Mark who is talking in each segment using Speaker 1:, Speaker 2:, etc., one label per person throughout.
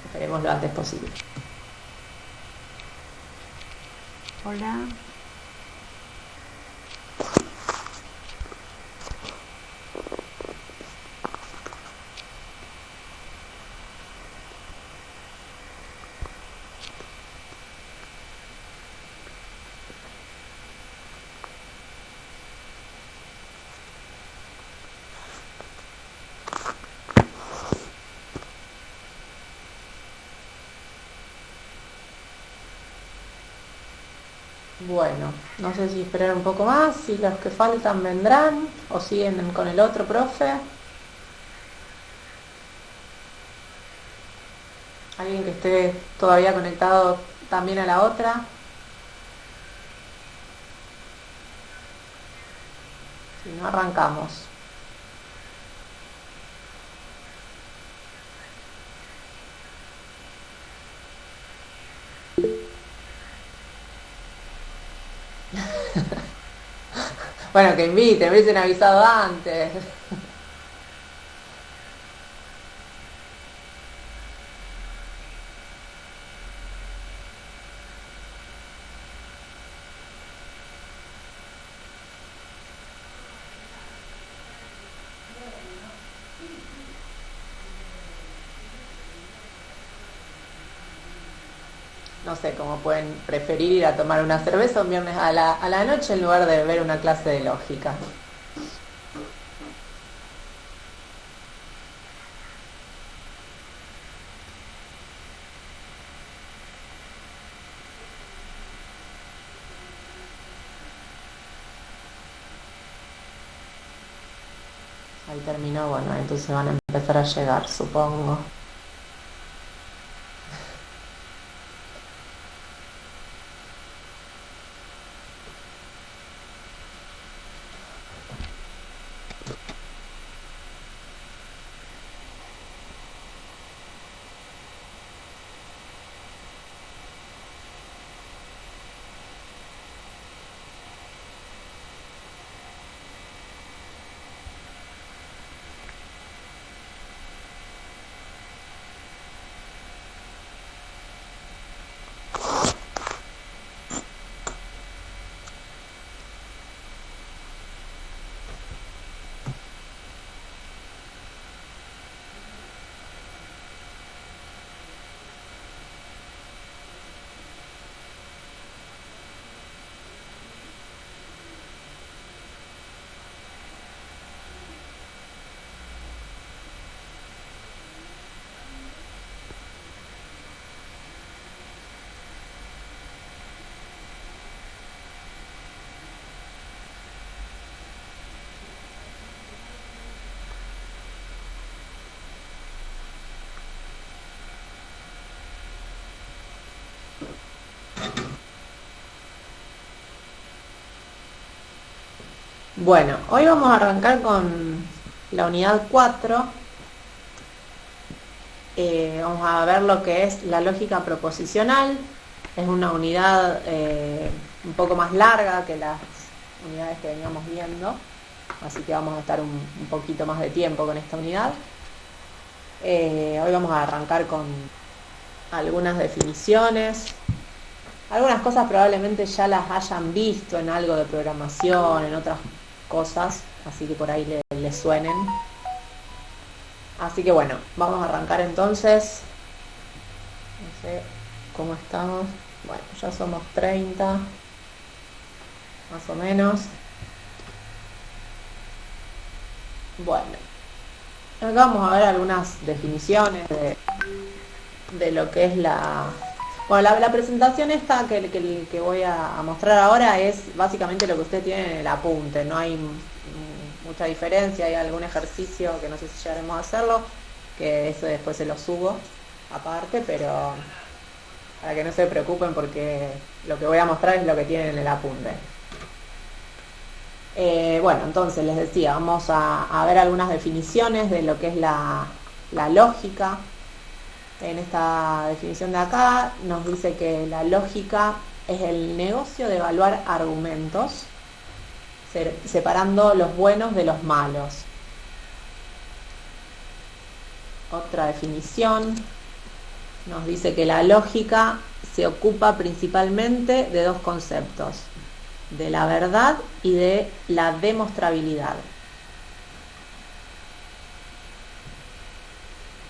Speaker 1: Esperemos lo antes posible.
Speaker 2: Hola.
Speaker 1: Bueno, no sé si esperar un poco más, si los que faltan vendrán o siguen con el otro profe. Alguien que esté todavía conectado también a la otra. Si no, arrancamos. Bueno, que inviten, me hubiesen avisado antes. No sé cómo pueden preferir ir a tomar una cerveza un viernes a la noche en lugar de ver una clase de lógica. Ahí terminó, bueno, entonces van a empezar a llegar, supongo. Bueno, hoy vamos a arrancar con la unidad 4. Vamos a ver lo que es la lógica proposicional. Es una unidad un poco más larga que las unidades que veníamos viendo, así que vamos a estar un poquito más de tiempo con esta unidad. Hoy vamos a arrancar con algunas definiciones. Algunas cosas probablemente ya las hayan visto en algo de programación, en otras cosas, así que por ahí les suenen. Así que bueno, vamos a arrancar entonces. No sé cómo estamos. Bueno, ya somos 30, más o menos. Bueno, acá vamos a ver algunas definiciones de lo que es la... Bueno, la presentación esta que voy a mostrar ahora es básicamente lo que ustedes tienen en el apunte. No hay mucha diferencia, hay algún ejercicio que no sé si llegaremos a hacerlo, que eso después se lo subo aparte, pero para que no se preocupen porque lo que voy a mostrar es lo que tienen en el apunte. Bueno, entonces les decía, vamos a ver algunas definiciones de lo que es la lógica. En esta definición de acá nos dice que la lógica es el negocio de evaluar argumentos, separando los buenos de los malos. Otra definición nos dice que la lógica se ocupa principalmente de dos conceptos, de la verdad y de la demostrabilidad.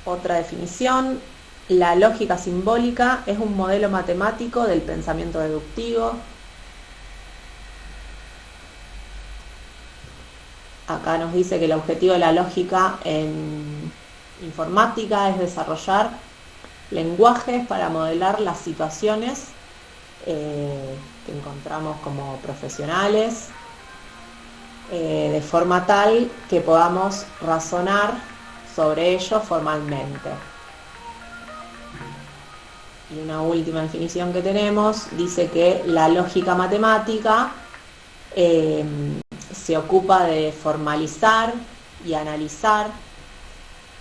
Speaker 1: Otra definición: la lógica simbólica es un modelo matemático del pensamiento deductivo. Acá nos dice que el objetivo de la lógica en informática es desarrollar lenguajes para modelar las situaciones que encontramos como profesionales, de forma tal que podamos razonar sobre ello formalmente. Y una última definición que tenemos dice que la lógica matemática se ocupa de formalizar y analizar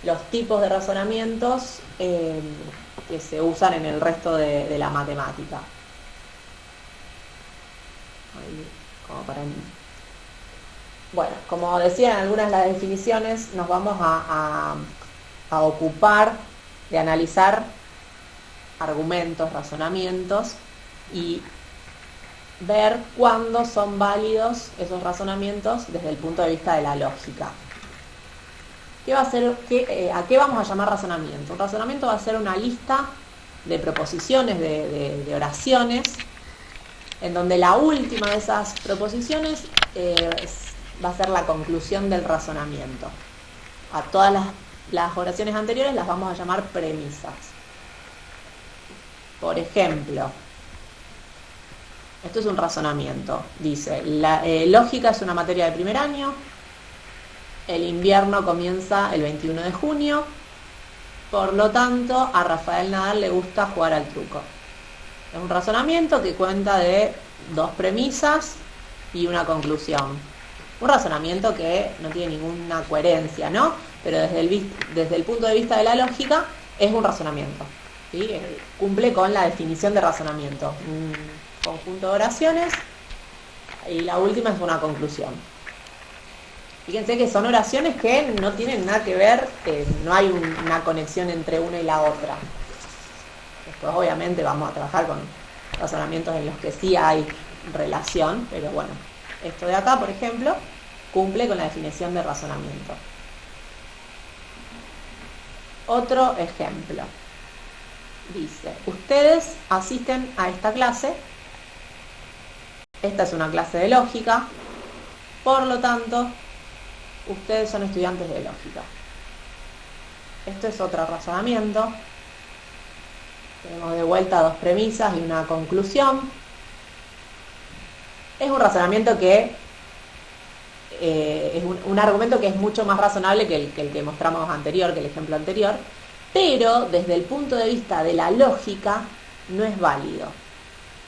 Speaker 1: los tipos de razonamientos que se usan en el resto de la matemática. Ahí, bueno, como decía en algunas de las definiciones, nos vamos a ocupar de analizar argumentos, razonamientos y ver cuándo son válidos esos razonamientos desde el punto de vista de la lógica. ¿Qué va a ser, ¿A qué vamos a llamar razonamiento? Un razonamiento va a ser una lista de proposiciones, de oraciones, en donde la última de esas proposiciones va a ser la conclusión del razonamiento. A todas las oraciones anteriores las vamos a llamar premisas. Por ejemplo, esto es un razonamiento. Dice, lógica es una materia de primer año, el invierno comienza el 21 de junio, por lo tanto, a Rafael Nadal le gusta jugar al truco. Es un razonamiento que cuenta de dos premisas y una conclusión. Un razonamiento que no tiene ninguna coherencia, ¿no? Pero desde el punto de vista de la lógica, es un razonamiento, ¿sí? Cumple con la definición de razonamiento. Un conjunto de oraciones y la última es una conclusión. Fíjense que son oraciones que no tienen nada que ver, no hay una conexión entre una y la otra. Después obviamente vamos a trabajar con razonamientos en los que sí hay relación, pero bueno, esto de acá, por ejemplo, cumple con la definición de razonamiento. Otro ejemplo. Dice, ustedes asisten a esta clase. Esta es una clase de lógica, por lo tanto, ustedes son estudiantes de lógica. Esto es otro razonamiento. Tenemos de vuelta dos premisas y una conclusión. Es un razonamiento que es un argumento que es mucho más razonable que el que mostramos anterior, que el ejemplo anterior, pero desde el punto de vista de la lógica no es válido.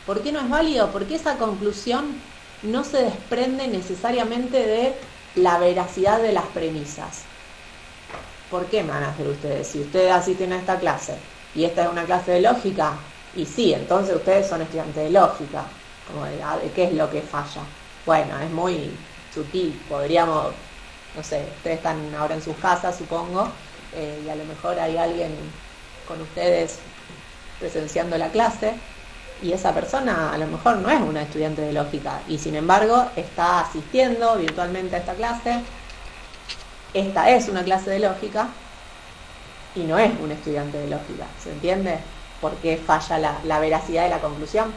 Speaker 1: ¿Por qué no es válido? Porque esa conclusión no se desprende necesariamente de la veracidad de las premisas. ¿Por qué me van a hacer ustedes? Si ustedes asisten a esta clase y esta es una clase de lógica, y sí, entonces ustedes son estudiantes de lógica. Como de qué es lo que falla. Bueno, es muy sutil. Podríamos, no sé, ustedes están ahora en sus casas, supongo, y a lo mejor hay alguien con ustedes presenciando la clase, y esa persona a lo mejor no es una estudiante de lógica, y sin embargo está asistiendo virtualmente a esta clase. Esta es una clase de lógica y no es un estudiante de lógica. ¿Se entiende? ¿Por qué falla la veracidad de la conclusión?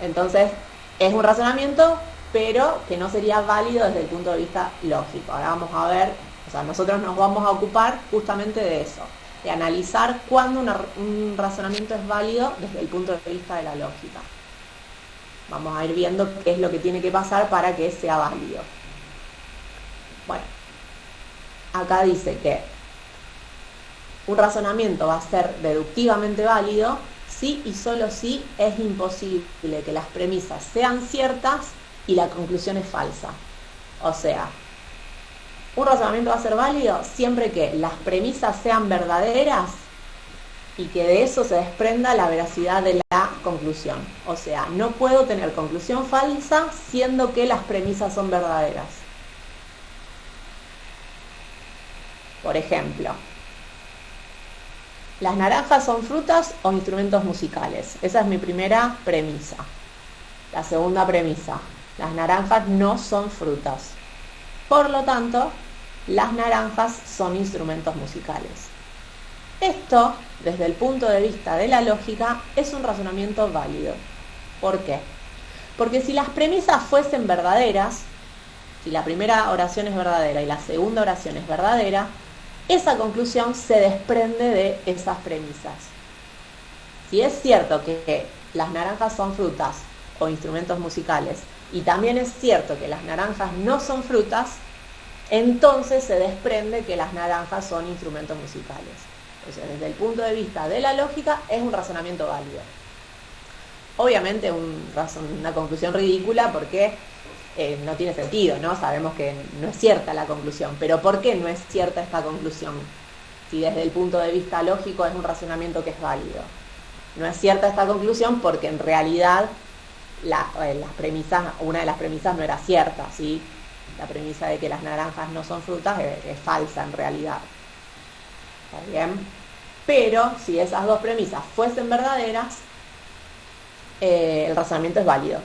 Speaker 1: Entonces, es un razonamiento, pero que no sería válido desde el punto de vista lógico. Ahora vamos a ver, o sea, nosotros nos vamos a ocupar justamente de eso, de analizar cuándo un razonamiento es válido desde el punto de vista de la lógica. Vamos a ir viendo qué es lo que tiene que pasar para que sea válido. Bueno, acá dice que un razonamiento va a ser deductivamente válido si y solo si es imposible que las premisas sean ciertas y la conclusión es falsa. O sea, un razonamiento va a ser válido siempre que las premisas sean verdaderas y que de eso se desprenda la veracidad de la conclusión. O sea, no puedo tener conclusión falsa siendo que las premisas son verdaderas. Por ejemplo, ¿Las naranjas son frutas o instrumentos musicales? Esa es mi primera premisa. La segunda premisa, las naranjas no son frutas. Por lo tanto, las naranjas son instrumentos musicales. Esto, desde el punto de vista de la lógica, es un razonamiento válido. ¿Por qué? Porque si las premisas fuesen verdaderas, si la primera oración es verdadera y la segunda oración es verdadera, esa conclusión se desprende de esas premisas. Si es cierto que las naranjas son frutas o instrumentos musicales, y también es cierto que las naranjas no son frutas, entonces se desprende que las naranjas son instrumentos musicales. O sea, desde el punto de vista de la lógica, es un razonamiento válido. Obviamente una conclusión ridícula porque no tiene sentido, ¿no? Sabemos que no es cierta la conclusión. Pero ¿por qué no es cierta esta conclusión? Si desde el punto de vista lógico es un razonamiento que es válido. No es cierta esta conclusión porque en realidad una de las premisas no era cierta, ¿sí? La premisa de que las naranjas no son frutas es falsa en realidad. ¿Está bien? Pero si esas dos premisas fuesen verdaderas, el razonamiento es válido.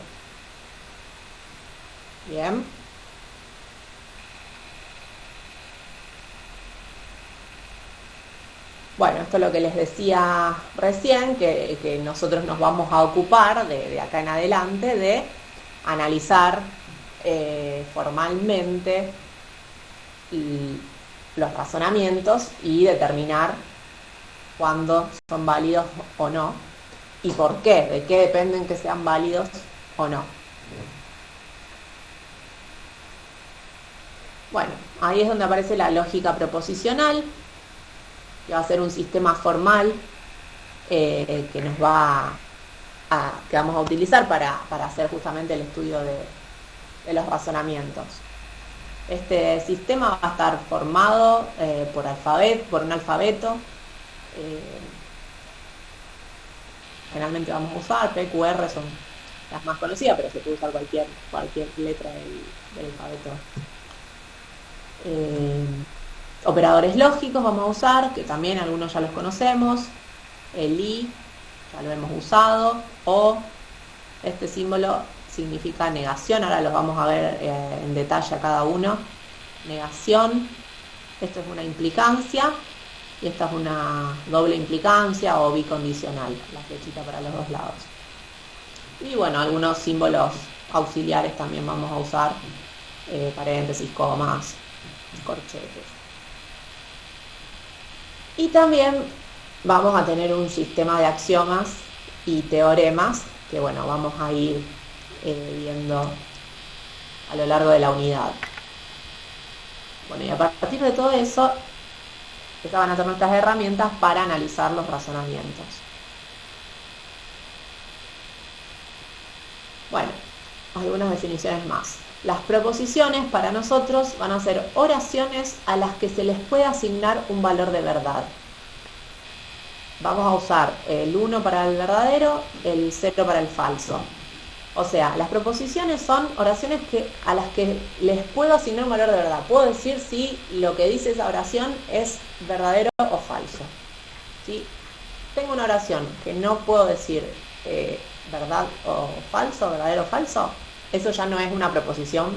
Speaker 1: Bien. Bueno, esto es lo que les decía recién, que nosotros nos vamos a ocupar de acá en adelante de analizar formalmente los razonamientos y determinar cuándo son válidos o no y por qué, de qué dependen que sean válidos o no. Bueno, ahí es donde aparece la lógica proposicional, que va a ser un sistema formal que vamos a utilizar para hacer justamente el estudio de los razonamientos. Este sistema va a estar formado por un alfabeto. Generalmente vamos a usar P, Q, R, son las más conocidas, pero se puede usar cualquier letra del alfabeto. Operadores lógicos vamos a usar, que también algunos ya los conocemos. El I, ya lo hemos usado. O, este símbolo significa negación, ahora los vamos a ver en detalle a cada uno. Negación, esto es una implicancia, y esta es una doble implicancia o bicondicional, la flechita para los dos lados. Y bueno, algunos símbolos auxiliares también vamos a usar, paréntesis, comas, corchetes. Y también vamos a tener un sistema de axiomas y teoremas que bueno, vamos a ir viendo a lo largo de la unidad. Bueno, y a partir de todo eso, estas van a ser nuestras herramientas para analizar los razonamientos. Bueno, algunas definiciones más. Las proposiciones para nosotros van a ser oraciones a las que se les puede asignar un valor de verdad. Vamos a usar el 1 para el verdadero, el 0 para el falso. O sea, las proposiciones son oraciones a las que les puedo asignar un valor de verdad. Puedo decir si lo que dice esa oración es verdadero o falso. ¿Sí? Tengo una oración que no puedo decir verdad o falso, verdadero o falso. Eso ya no es una proposición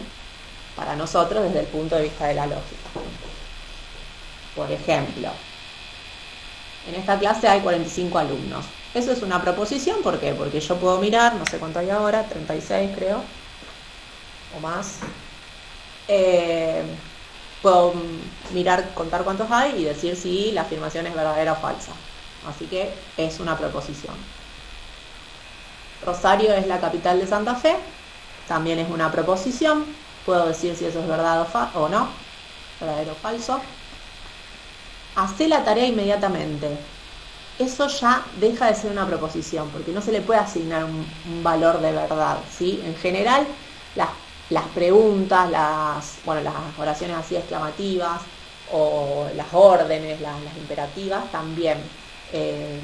Speaker 1: para nosotros desde el punto de vista de la lógica. Por ejemplo, en esta clase hay 45 alumnos. Eso es una proposición, ¿por qué? Porque yo puedo mirar, no sé cuánto hay ahora, 36 creo, o más. Puedo mirar, contar cuántos hay y decir si la afirmación es verdadera o falsa. Así que es una proposición. Rosario es la capital de Santa Fe, también es una proposición. Puedo decir si eso es verdad o no, verdadero o falso. Hacé la tarea inmediatamente. Eso ya deja de ser una proposición, porque no se le puede asignar un valor de verdad, ¿sí? En general, las preguntas, las oraciones así exclamativas, o las órdenes, las imperativas, también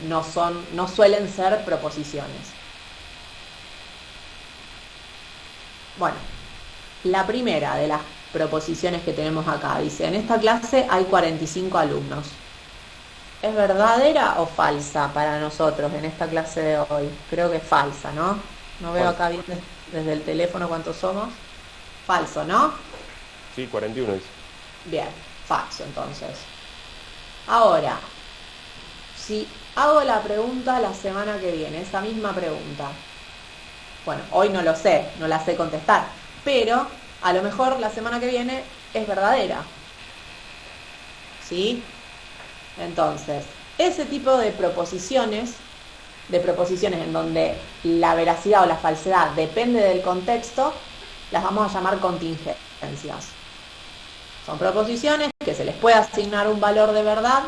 Speaker 1: no suelen ser proposiciones. Bueno, la primera de las proposiciones que tenemos acá dice, en esta clase hay 45 alumnos. ¿Es verdadera o falsa para nosotros en esta clase de hoy? Creo que es falsa, ¿no? No veo
Speaker 3: Falso.
Speaker 1: acá bien desde el teléfono cuántos somos. Falso, ¿no?
Speaker 3: Sí, 41 dice.
Speaker 1: Bien, falso entonces. Ahora, si hago la pregunta la semana que viene, esa misma pregunta, bueno, hoy no lo sé, no la sé contestar, pero a lo mejor la semana que viene es verdadera. ¿Sí? Entonces, ese tipo de proposiciones en donde la veracidad o la falsedad depende del contexto, las vamos a llamar contingencias. Son proposiciones que se les puede asignar un valor de verdad,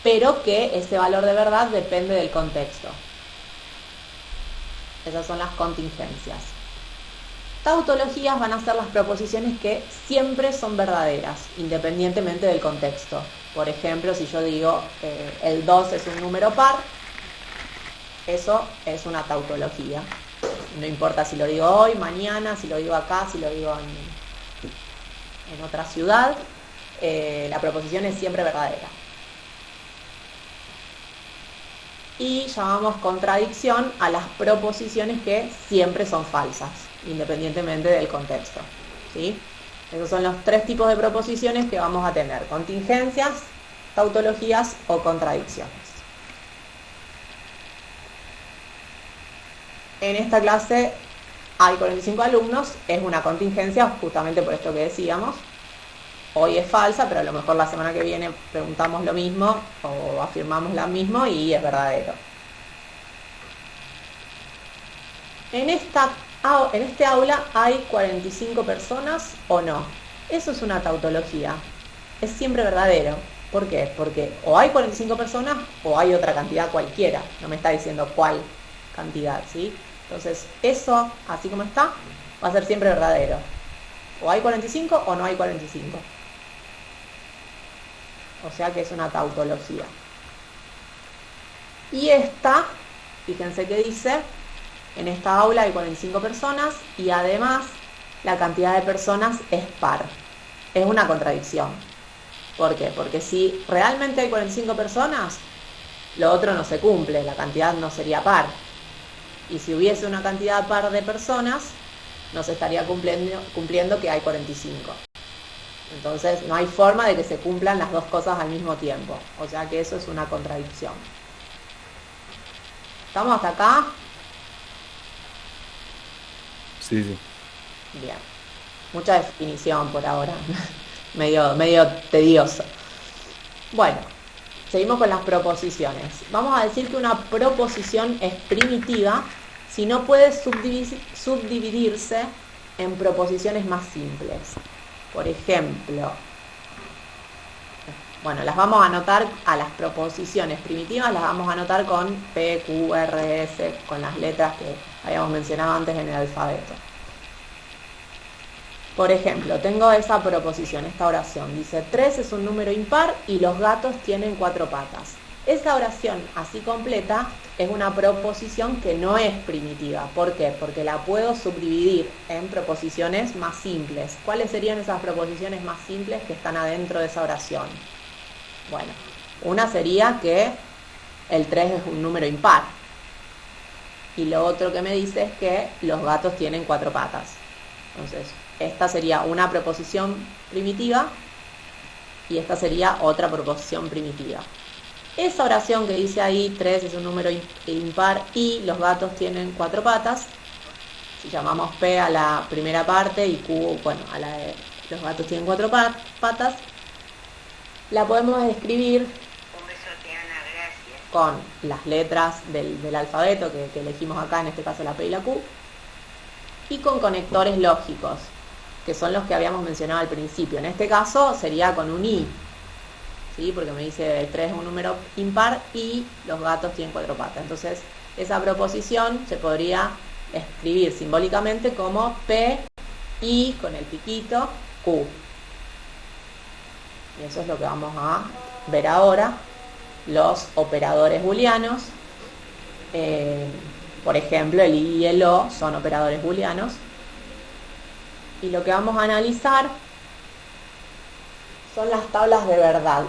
Speaker 1: pero que ese valor de verdad depende del contexto. Esas son las contingencias. Tautologías van a ser las proposiciones que siempre son verdaderas, independientemente del contexto. Por ejemplo, si yo digo el 2 es un número par, eso es una tautología. No importa si lo digo hoy, mañana, si lo digo acá, si lo digo en otra ciudad, la proposición es siempre verdadera. Y llamamos contradicción a las proposiciones que siempre son falsas, independientemente del contexto. ¿Sí? Esos son los tres tipos de proposiciones que vamos a tener: contingencias, tautologías o contradicciones. En esta clase hay 45 alumnos, es una contingencia justamente por esto que decíamos. Hoy es falsa, pero a lo mejor la semana que viene preguntamos lo mismo o afirmamos lo mismo y es verdadero. En este aula hay 45 personas o no. Eso es una tautología. Es siempre verdadero. ¿Por qué? Porque o hay 45 personas o hay otra cantidad cualquiera. No me está diciendo cuál cantidad, ¿sí? Entonces, eso, así como está, va a ser siempre verdadero. O hay 45 o no hay 45. O sea que es una tautología. Y esta, fíjense que dice, en esta aula hay 45 personas y además la cantidad de personas es par. Es una contradicción. ¿Por qué? Porque si realmente hay 45 personas, lo otro no se cumple, la cantidad no sería par. Y si hubiese una cantidad par de personas, no se estaría cumpliendo que hay 45. Entonces no hay forma de que se cumplan las dos cosas al mismo tiempo. O sea que eso es una contradicción. ¿Estamos hasta acá?
Speaker 3: Sí, sí.
Speaker 1: Bien. Mucha definición por ahora. medio tedioso. Bueno, seguimos con las proposiciones. Vamos a decir que una proposición es primitiva si no puede subdividirse en proposiciones más simples. Por ejemplo, bueno, las vamos a anotar a las proposiciones primitivas, las vamos a anotar con P, Q, R, S, con las letras que habíamos mencionado antes en el alfabeto. Por ejemplo, tengo esa proposición, esta oración. Dice, 3 es un número impar y los gatos tienen 4 patas. Esa oración así completa es una proposición que no es primitiva. ¿Por qué? Porque la puedo subdividir en proposiciones más simples. ¿Cuáles serían esas proposiciones más simples que están adentro de esa oración? Bueno, una sería que el 3 es un número impar. Y lo otro que me dice es que los gatos tienen 4 patas. Entonces, esta sería una proposición primitiva y esta sería otra proposición primitiva. Esa oración que dice ahí, 3 es un número impar y los gatos tienen 4 patas, si llamamos P a la primera parte y Q, bueno, a la de los gatos tienen 4 patas, la podemos escribir con las letras del alfabeto que elegimos acá, en este caso la P y la Q, y con conectores lógicos, que son los que habíamos mencionado al principio. En este caso sería con un I, ¿sí? Porque me dice 3 es un número impar y los gatos tienen 4 patas. Entonces, esa proposición se podría escribir simbólicamente como P, I, con el piquito, Q. Y eso es lo que vamos a ver ahora. Los operadores booleanos, por ejemplo, el I y el O son operadores booleanos. Y lo que vamos a analizar son las tablas de verdad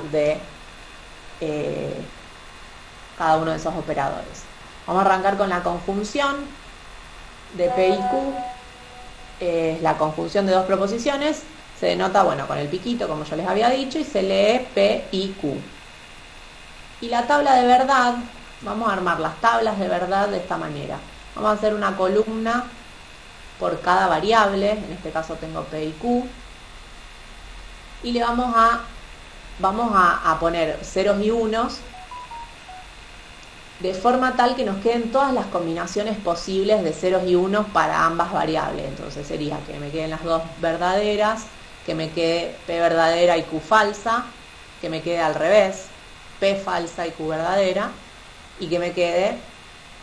Speaker 1: cada uno de esos operadores. Vamos a arrancar con la conjunción de P y Q. Es la conjunción de dos proposiciones. Se denota, bueno, con el piquito, como yo les había dicho, y se lee P y Q. Y la tabla de verdad, vamos a armar las tablas de verdad de esta manera. Vamos a hacer una columna por cada variable, en este caso tengo P y Q, y le vamos a poner ceros y unos, de forma tal que nos queden todas las combinaciones posibles de ceros y unos para ambas variables. Entonces sería que me queden las dos verdaderas, que me quede P verdadera y Q falsa, que me quede al revés, P falsa y Q verdadera, y que me quede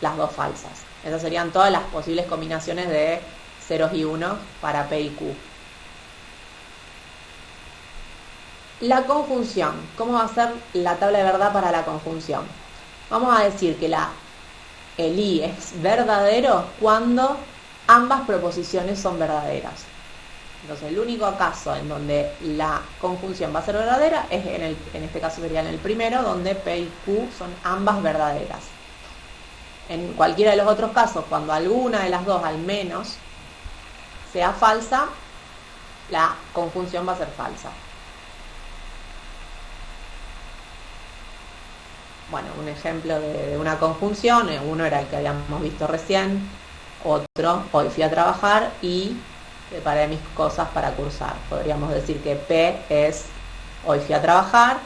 Speaker 1: las dos falsas. Esas serían todas las posibles combinaciones de ceros y unos para P y Q. La conjunción. ¿Cómo va a ser la tabla de verdad para la conjunción? Vamos a decir que el I es verdadero cuando ambas proposiciones son verdaderas. Entonces, el único caso en donde la conjunción va a ser verdadera es en este caso sería en el primero, donde P y Q son ambas verdaderas. En cualquiera de los otros casos, cuando alguna de las dos al menos sea falsa, la conjunción va a ser falsa. Bueno, un ejemplo de una conjunción, uno era el que habíamos visto recién, otro, hoy fui a trabajar y preparé mis cosas para cursar. Podríamos decir que P es hoy fui a trabajar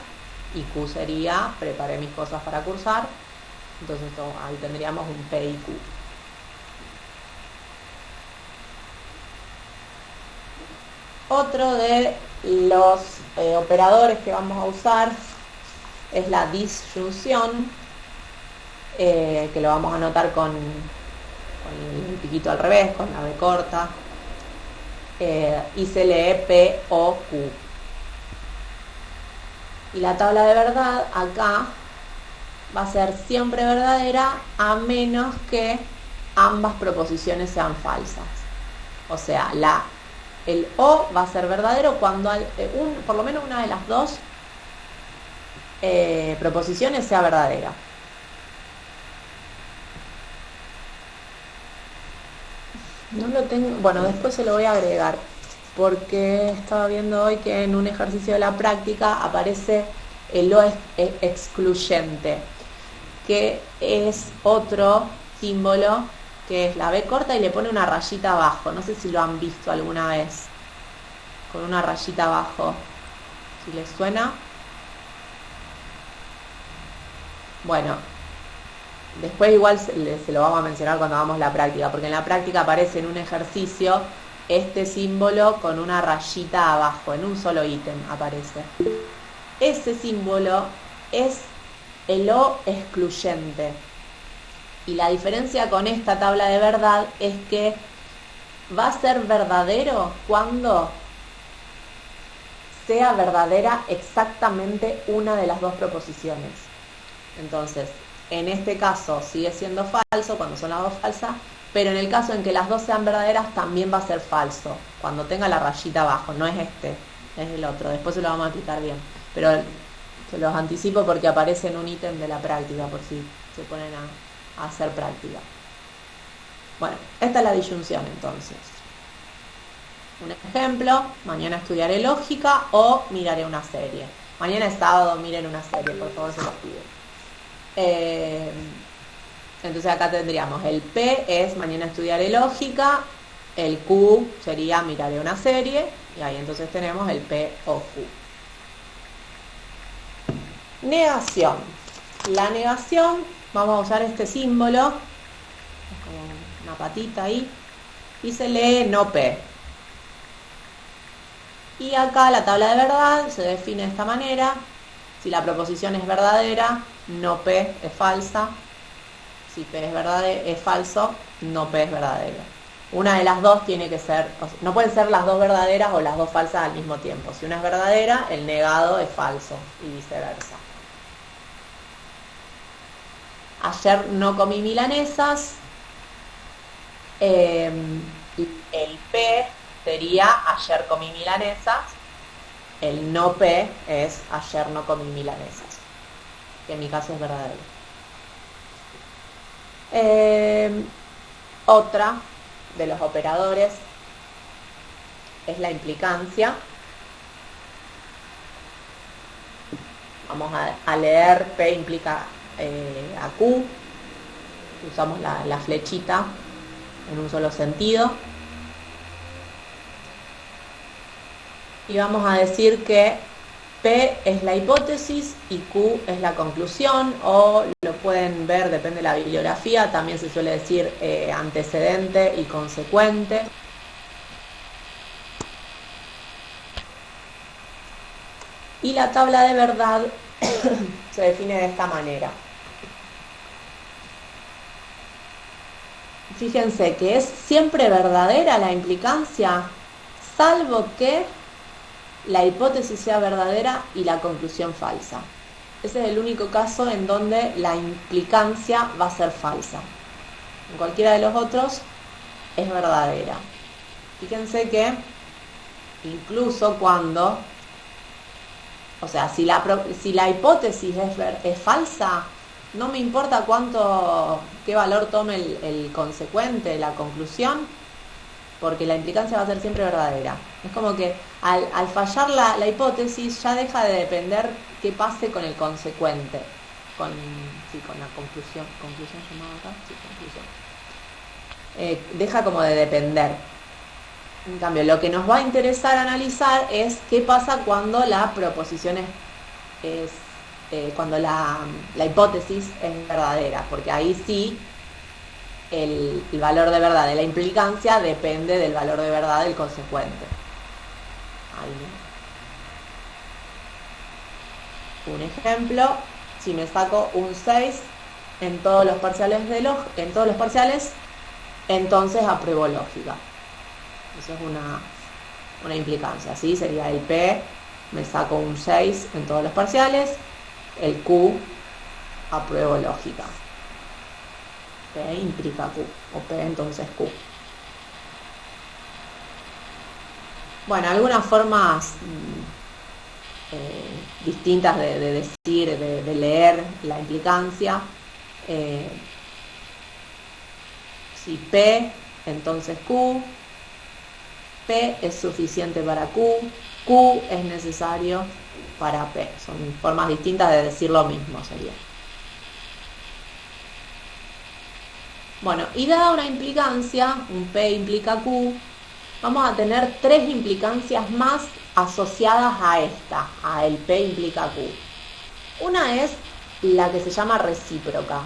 Speaker 1: y Q sería preparé mis cosas para cursar. Entonces ahí tendríamos un P y Q. Otro de los operadores que vamos a usar es la disyunción, que lo vamos a anotar con el piquito al revés, con la B corta, y se lee P o Q. Y la tabla de verdad acá va a ser siempre verdadera a menos que ambas proposiciones sean falsas. O sea, el O va a ser verdadero cuando por lo menos una de las dos proposiciones sea verdadera. No lo tengo, bueno, después se lo voy a agregar, porque estaba viendo hoy que en un ejercicio de la práctica aparece el O excluyente, que es otro símbolo que es la B corta y le pone una rayita abajo. No sé si lo han visto alguna vez, con una rayita abajo, si les suena. Bueno, después igual se lo vamos a mencionar cuando hagamos la práctica, porque en la práctica aparece en un ejercicio este símbolo con una rayita abajo, en un solo ítem aparece. Ese símbolo es el O excluyente. Y la diferencia con esta tabla de verdad es que va a ser verdadero cuando sea verdadera exactamente una de las dos proposiciones. Entonces, en este caso sigue siendo falso cuando son las dos falsas, pero en el caso en que las dos sean verdaderas también va a ser falso, cuando tenga la rayita abajo. No es este, es el otro. Después se lo vamos a explicar bien. Pero se los anticipo porque aparece en un ítem de la práctica, por si se ponen a hacer práctica. Bueno, esta es la disyunción entonces. Un ejemplo, mañana estudiaré lógica o miraré una serie. Mañana es sábado, miren una serie, por favor, se los pido. Entonces acá tendríamos el P es mañana estudiaré lógica, el Q sería miraré una serie, y ahí entonces tenemos el P o Q. Negación. La negación, vamos a usar este símbolo, es como una patita ahí, y se lee no P. Y acá la tabla de verdad se define de esta manera. Si la proposición es verdadera, no P es falsa. Si P es falso, no P es verdadero. Una de las dos tiene que ser, no pueden ser las dos verdaderas o las dos falsas al mismo tiempo. Si una es verdadera, el negado es falso y viceversa. Ayer no comí milanesas. El P sería ayer comí milanesas. El no P es ayer no comí milanesas, que en mi caso es verdadero. Otra de los operadores es la implicancia. Vamos a leer P implica a Q. Usamos la flechita en un solo sentido. Y vamos a decir que P es la hipótesis y Q es la conclusión, o lo pueden ver, depende de la bibliografía, también se suele decir antecedente y consecuente. Y la tabla de verdad se define de esta manera. Fíjense que es siempre verdadera la implicancia, salvo que la hipótesis sea verdadera y la conclusión falsa. Ese es el único caso en donde la implicancia va a ser falsa. En cualquiera de los otros es verdadera. Fíjense que incluso cuando, o sea, si la hipótesis es falsa, no me importa qué valor tome el consecuente, la conclusión, porque la implicancia va a ser siempre verdadera. Es como que al fallar la hipótesis ya deja de depender qué pase con el consecuente, con la conclusión. ¿Conclusión llamada acá? Sí, conclusión. Deja como de depender. En cambio, lo que nos va a interesar analizar es qué pasa cuando la proposición cuando la hipótesis es verdadera, porque ahí sí el valor de verdad de la implicancia depende del valor de verdad del consecuente. Ahí. Un ejemplo, si me saco un 6 en todos los parciales, entonces apruebo lógica. Eso es una implicancia, ¿sí? Sería el P, me saco un 6 en todos los parciales, el Q, apruebo lógica. P implica Q, o P entonces Q. Bueno, algunas formas distintas de decir, de leer la implicancia. Si P, entonces Q. P es suficiente para Q. Q es necesario para P. Son formas distintas de decir lo mismo, sería. Bueno, y dada una implicancia, un P implica Q, vamos a tener 3 implicancias más asociadas a el P implica Q. Una es la que se llama recíproca,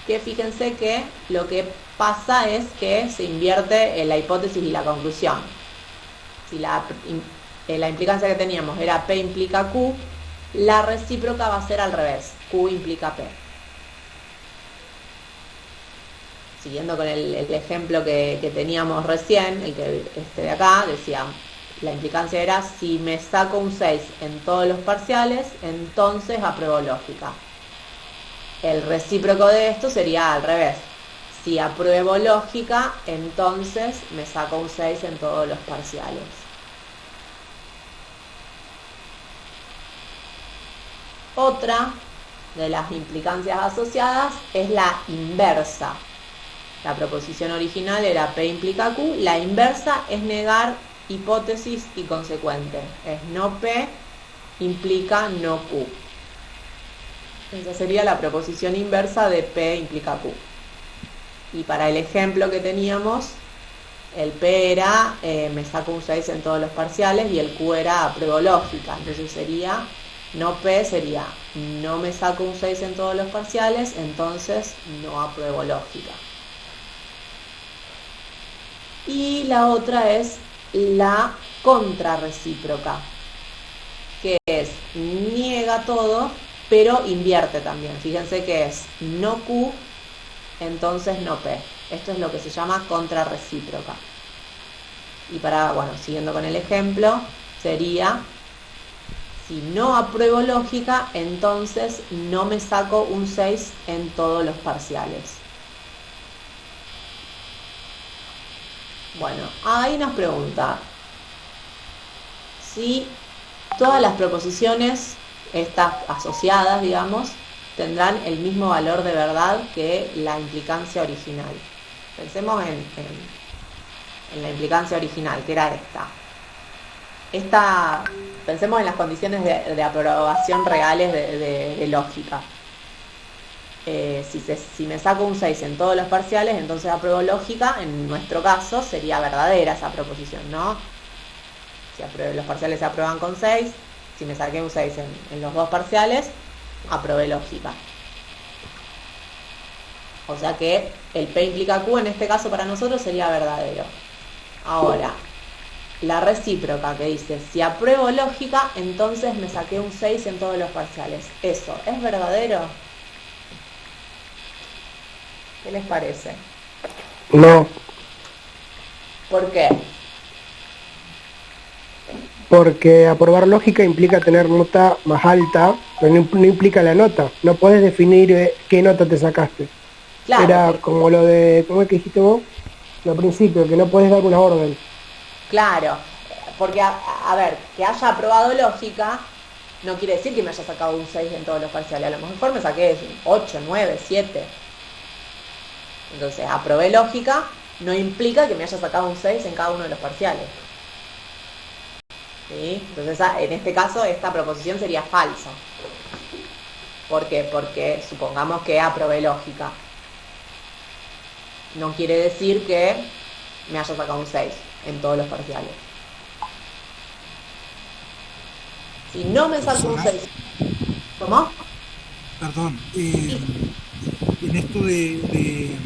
Speaker 1: que fíjense que lo que pasa es que se invierte en la hipótesis y la conclusión. Si la implicancia que teníamos era P implica Q, la recíproca va a ser al revés, Q implica P. Siguiendo con el ejemplo que teníamos recién, este de acá, decía, la implicancia era, si me saco un 6 en todos los parciales, entonces apruebo lógica. El recíproco de esto sería al revés. Si apruebo lógica, entonces me saco un 6 en todos los parciales. Otra de las implicancias asociadas es la inversa. La proposición original era P implica Q, la inversa es negar hipótesis y consecuente. Es no P implica no Q. Esa sería la proposición inversa de P implica Q. Y para el ejemplo que teníamos, el P era me saco un 6 en todos los parciales y el Q era apruebo lógica. Entonces sería, no P sería no me saco un 6 en todos los parciales, entonces no apruebo lógica. Y la otra es la contrarrecíproca, que es niega todo, pero invierte también. Fíjense que es no Q, entonces no P. Esto es lo que se llama contrarrecíproca. Y siguiendo con el ejemplo, sería, si no apruebo lógica, entonces no me saco un 6 en todos los parciales. Bueno, ahí nos pregunta si todas las proposiciones, estas asociadas, digamos, tendrán el mismo valor de verdad que la implicancia original. Pensemos en la implicancia original, que era esta. Pensemos en las condiciones de aprobación reales de lógica. Si me saco un 6 en todos los parciales, entonces apruebo lógica. En nuestro caso sería verdadera esa proposición, ¿no? Si los parciales se aprueban con 6, si me saqué un 6 en los dos parciales, aprobé lógica. O sea que el P implica Q en este caso para nosotros sería verdadero. Ahora, la recíproca que dice, si apruebo lógica, entonces me saqué un 6 en todos los parciales. ¿Eso es verdadero? ¿Qué les parece?
Speaker 4: No,
Speaker 1: ¿Por qué?
Speaker 4: porque aprobar lógica implica tener nota más alta, pero no implica la nota. No puedes definir qué nota te sacaste.
Speaker 1: Claro.
Speaker 4: Era como lo de, ¿cómo es que dijiste vos? Al principio, que no puedes dar una orden.
Speaker 1: Claro, porque a ver, que haya aprobado lógica no quiere decir que me haya sacado un 6 en todos los parciales. A lo mejor me saqué 8, 9, 7. Entonces, aprobé lógica no implica que me haya sacado un 6 en cada uno de los parciales. ¿Sí? Entonces, en este caso, esta proposición sería falsa. ¿Por qué? Porque supongamos que aprobé lógica. No quiere decir que me haya sacado un 6 en todos los parciales. Si no me saco un 6... ¿Cómo?
Speaker 5: Perdón, en esto de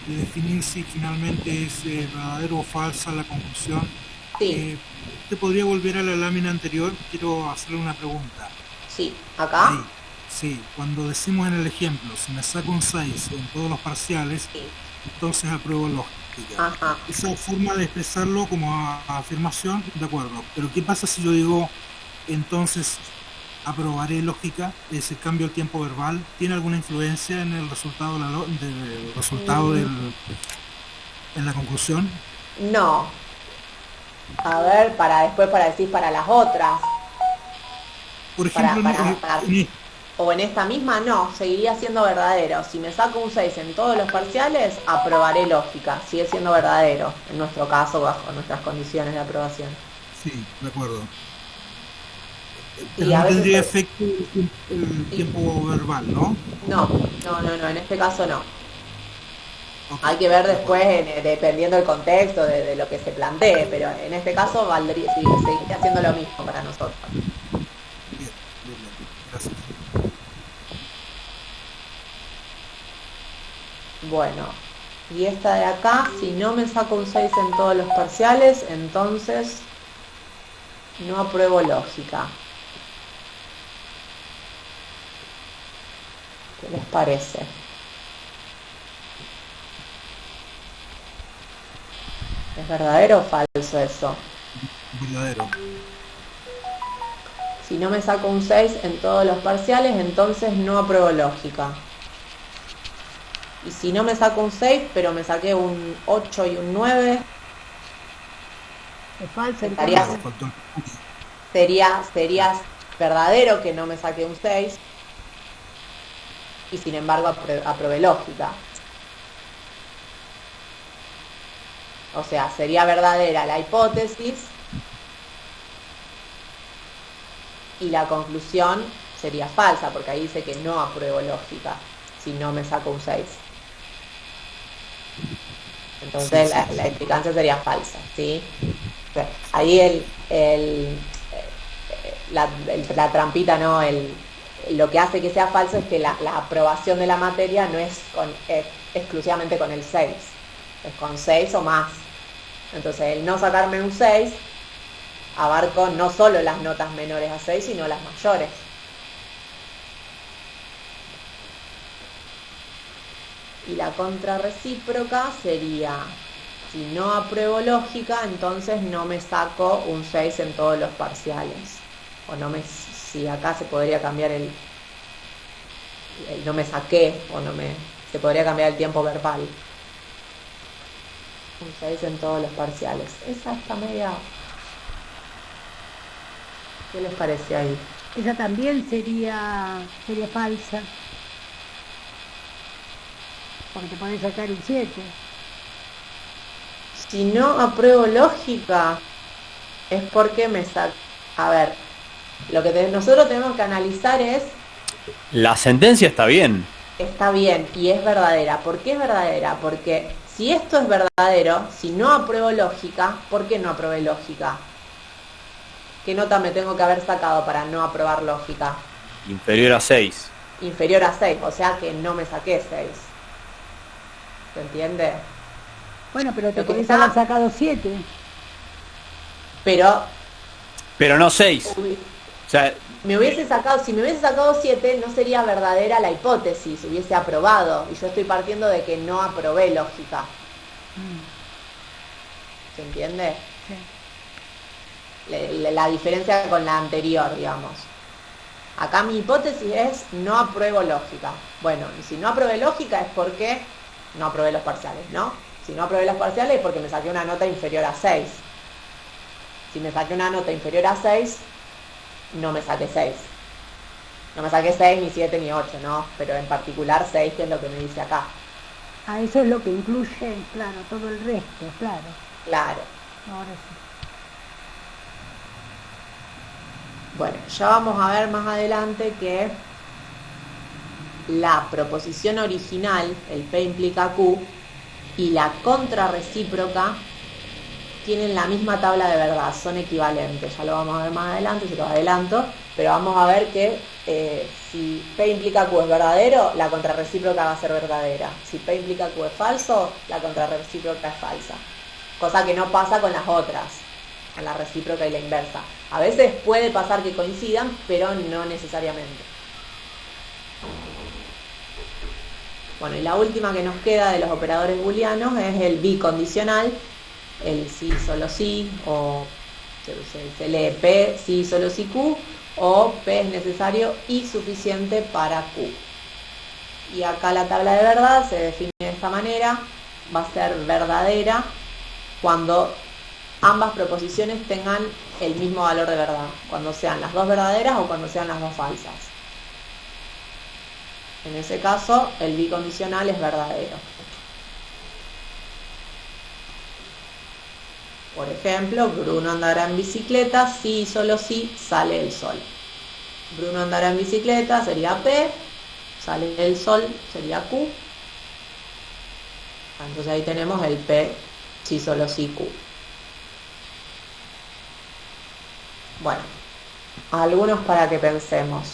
Speaker 5: definir si finalmente es verdadero o falsa la conclusión,
Speaker 1: Sí.
Speaker 5: ¿te podría volver a la lámina anterior? Quiero hacerle una pregunta.
Speaker 1: Sí, acá.
Speaker 5: Ahí, sí, cuando decimos en el ejemplo, si me saco un 6 en todos los parciales,
Speaker 1: Sí.
Speaker 5: entonces apruebo lógica.
Speaker 1: Ajá.
Speaker 5: Esa forma de expresarlo como afirmación, de acuerdo. Pero ¿qué pasa si yo digo, entonces aprobaré lógica? Ese cambio el tiempo verbal, ¿tiene alguna influencia en el resultado en la conclusión?
Speaker 1: No. A ver, para decir para las otras.
Speaker 5: Por ejemplo,
Speaker 1: O en esta misma no, seguiría siendo verdadero. Si me saco un 6 en todos los parciales, aprobaré lógica. Sigue siendo verdadero, en nuestro caso, bajo nuestras condiciones de aprobación.
Speaker 5: sí, de acuerdo.
Speaker 1: Y
Speaker 5: Pero
Speaker 1: a
Speaker 5: no
Speaker 1: veces
Speaker 5: tendría efecto el tiempo verbal, ¿no?
Speaker 1: No, en este caso no.
Speaker 5: Ok,
Speaker 1: Hay que ver
Speaker 5: de
Speaker 1: después,
Speaker 5: acuerdo.
Speaker 1: dependiendo del contexto, de lo que se plantee, pero en este caso seguiría haciendo lo mismo para nosotros.
Speaker 5: Bien, gracias.
Speaker 1: Bueno, y esta de acá, si no me saco un 6 en todos los parciales, entonces no apruebo lógica. ¿Qué les parece? ¿Es verdadero o falso eso?
Speaker 5: Verdadero.
Speaker 1: Si no me saco un 6 en todos los parciales, entonces no apruebo lógica. Y si no me saco un 6, pero me saqué un 8 y un 9,
Speaker 2: Es falso.
Speaker 1: Estaría-
Speaker 2: entonces.
Speaker 5: Faltó
Speaker 1: sería verdadero que no me saqué un 6 y sin embargo aprobé lógica. O sea, sería verdadera la hipótesis y la conclusión sería falsa, porque ahí dice que no apruebo lógica si no me saco un 6. Entonces
Speaker 5: Sí, sí.
Speaker 1: la implicancia sería falsa, ¿sí? Ahí la trampita, ¿no? Lo que hace que sea falso es que la aprobación de la materia no es exclusivamente con el 6, es con 6 o más. Entonces el no sacarme un 6 abarco no solo las notas menores a 6, sino las mayores. Y la contrarrecíproca sería, si no apruebo lógica, entonces no me saco un 6 en todos los parciales. O si acá se podría cambiar el no me saqué, se podría cambiar el tiempo verbal. Un 6 en todos los parciales. Esa está media... ¿Qué les parece ahí?
Speaker 2: Esa también sería falsa. porque te podés sacar un 7.
Speaker 1: Si no apruebo lógica, es porque me saco. A ver, lo que nosotros tenemos que analizar es,
Speaker 6: La sentencia está bien.
Speaker 1: está bien y es verdadera. ¿Por qué es verdadera? Porque si esto es verdadero, si no apruebo lógica, ¿por qué no aprobé lógica? ¿Qué nota me tengo que haber sacado para no aprobar lógica?
Speaker 6: Inferior a 6.
Speaker 1: Inferior a 6, o sea que no me saqué 6. ¿Se entiende?
Speaker 2: Bueno, pero te
Speaker 1: Lo que
Speaker 2: podés
Speaker 1: está-
Speaker 2: haber sacado 7.
Speaker 1: Pero
Speaker 6: Pero no 6. O sea,
Speaker 1: si me hubiese sacado 7, no sería verdadera la hipótesis, hubiese aprobado. Y yo estoy partiendo de que no aprobé lógica. ¿Se entiende?
Speaker 2: Sí.
Speaker 1: La diferencia con la anterior, digamos. Acá mi hipótesis es no apruebo lógica. Bueno, y si no aprobé lógica es porque no aprobé los parciales, ¿no? Si no aprobé los parciales es porque me saqué una nota inferior a 6. Si me saqué una nota inferior a 6, no me saqué 6. No me saqué 6, ni 7, ni 8, ¿no? Pero en particular 6, que es lo que me dice acá.
Speaker 2: Ah, eso es lo que incluye, claro, todo el resto, claro.
Speaker 1: Claro.
Speaker 2: Ahora sí.
Speaker 1: Bueno, ya vamos a ver más adelante que la proposición original, el P implica Q, y la contrarrecíproca tienen la misma tabla de verdad, son equivalentes. Ya lo vamos a ver más adelante, se lo adelanto, pero vamos a ver que si P implica Q es verdadero, la contrarrecíproca va a ser verdadera. Si P implica Q es falso, la contrarrecíproca es falsa. Cosa que no pasa con las otras, con la recíproca y la inversa. A veces puede pasar que coincidan, pero no necesariamente. Bueno, y la última que nos queda de los operadores booleanos es el bicondicional, el sí, solo sí, o se lee P, sí, solo sí, Q, o P es necesario y suficiente para Q. Y acá la tabla de verdad se define de esta manera, va a ser verdadera cuando ambas proposiciones tengan el mismo valor de verdad, cuando sean las dos verdaderas o cuando sean las dos falsas. En ese caso, el bicondicional es verdadero. Por ejemplo, Bruno andará en bicicleta, si y solo si sale el sol. Bruno andará en bicicleta sería P, sale el sol sería Q. Entonces ahí tenemos el P, si solo si Q. Bueno, algunos para que pensemos.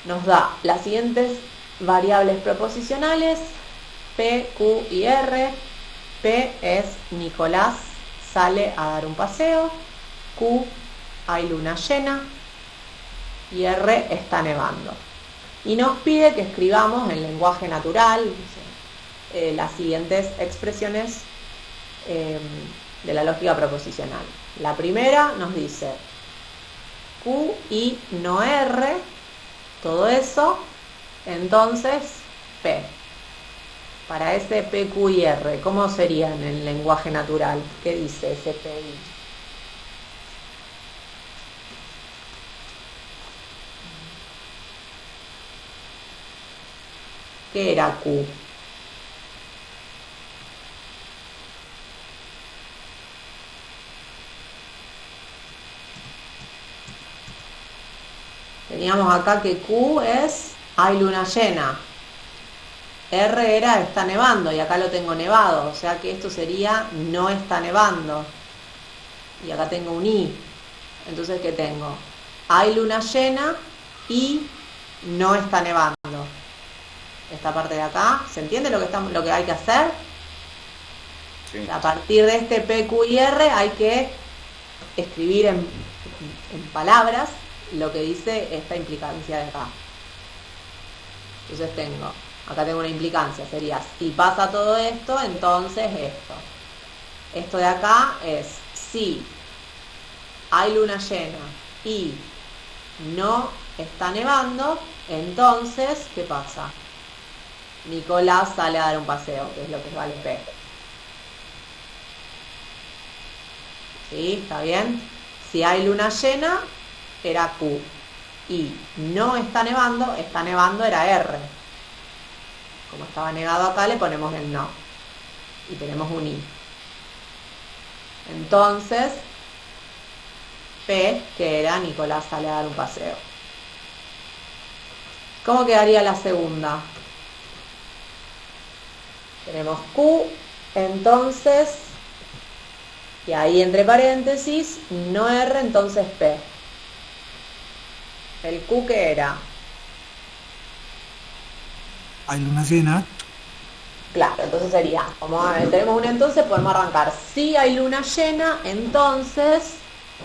Speaker 1: Nos da las siguientes variables proposicionales, P, Q y R. P es Nicolás sale a dar un paseo, Q hay luna llena y R está nevando. Y nos pide que escribamos en lenguaje natural las siguientes expresiones de la lógica proposicional. La primera nos dice Q y no R, todo eso, entonces P. Para ese P, Q y R, ¿cómo sería en el lenguaje natural? ¿Qué dice ese PI? ¿Qué era Q? Teníamos acá que Q es hay luna llena. R era está nevando y acá lo tengo nevado, o sea que esto sería no está nevando. Y acá tengo un I. Entonces, ¿qué tengo? Hay luna llena y no está nevando. Esta parte de acá, ¿se entiende lo que hay que hacer?
Speaker 3: Sí.
Speaker 1: A partir de este P, Q y R hay que escribir en palabras lo que dice esta implicancia de acá. Entonces acá tengo una implicancia, sería si pasa todo esto, entonces esto. Esto de acá es si hay luna llena y no está nevando, entonces, ¿qué pasa? Nicolás sale a dar un paseo, que es lo que vale P. ¿Sí? ¿Está bien? Si hay luna llena, era Q. Y no está nevando era R. Como estaba negado acá, le ponemos el no. Y tenemos un i. Entonces, P, que era Nicolás sale a dar un paseo. ¿Cómo quedaría la segunda? Tenemos Q, entonces, y ahí entre paréntesis, no R, entonces P. ¿El Q qué era?
Speaker 5: Hay luna llena.
Speaker 1: Claro, entonces sería, como tenemos un entonces, podemos arrancar. Si hay luna llena, entonces,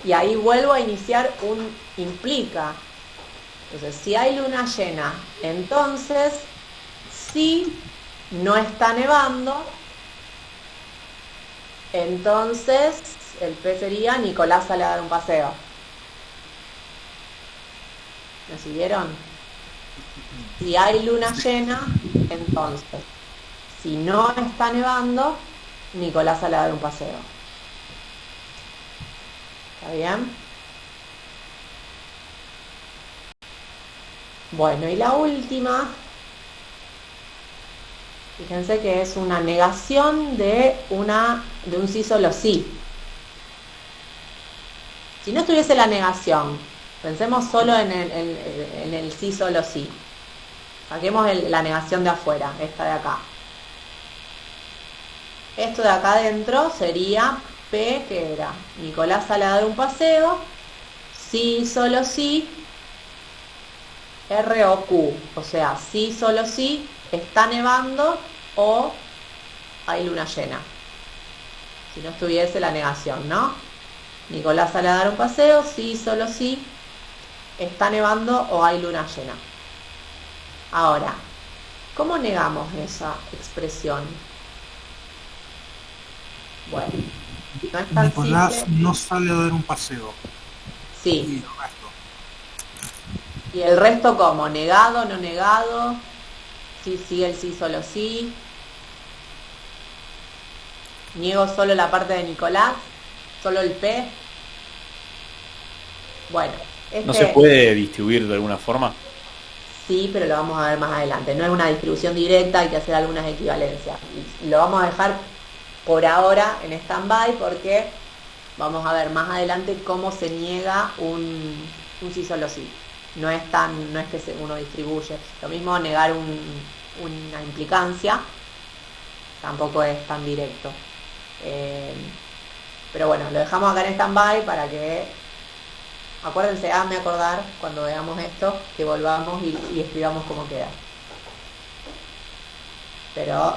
Speaker 1: y ahí vuelvo a iniciar un implica. Entonces, si hay luna llena, entonces, si no está nevando, entonces el P sería Nicolás sale a dar un paseo. ¿Me siguieron? Si hay luna llena, entonces, si no está nevando, Nicolás sale a dar un paseo. ¿Está bien? Bueno, y la última, fíjense que es una negación de un sí solo sí. Si no estuviese la negación, pensemos solo en el sí solo sí. Saquemos la negación de afuera, esta de acá. Esto de acá adentro sería P, que era Nicolás sale a dar un paseo, sí solo sí, R o Q, o sea, sí solo sí, está nevando o hay luna llena. Si no estuviese la negación, ¿no? Nicolás sale a dar un paseo, sí solo sí, está nevando o hay luna llena. Ahora, ¿cómo negamos esa expresión? Bueno, no es tan
Speaker 5: Nicolás
Speaker 1: simple.
Speaker 5: no sale a dar un paseo.
Speaker 1: Sí.
Speaker 5: Y el resto.
Speaker 1: ¿Y el resto cómo? ¿Negado, no negado? Sí, sí, el sí, solo sí. ¿Niego solo la parte de Nicolás? ¿Solo el P? Bueno,
Speaker 6: ¿No se puede distribuir de alguna forma?
Speaker 1: sí, pero lo vamos a ver más adelante. No es una distribución directa, hay que hacer algunas equivalencias. Y lo vamos a dejar por ahora en stand-by porque vamos a ver más adelante cómo se niega un sí solo sí. No es que uno distribuye. Lo mismo negar una implicancia, tampoco es tan directo. Pero bueno, lo dejamos acá en stand-by para que, acuérdense, hazme acordar cuando veamos esto, que volvamos y escribamos cómo queda. Pero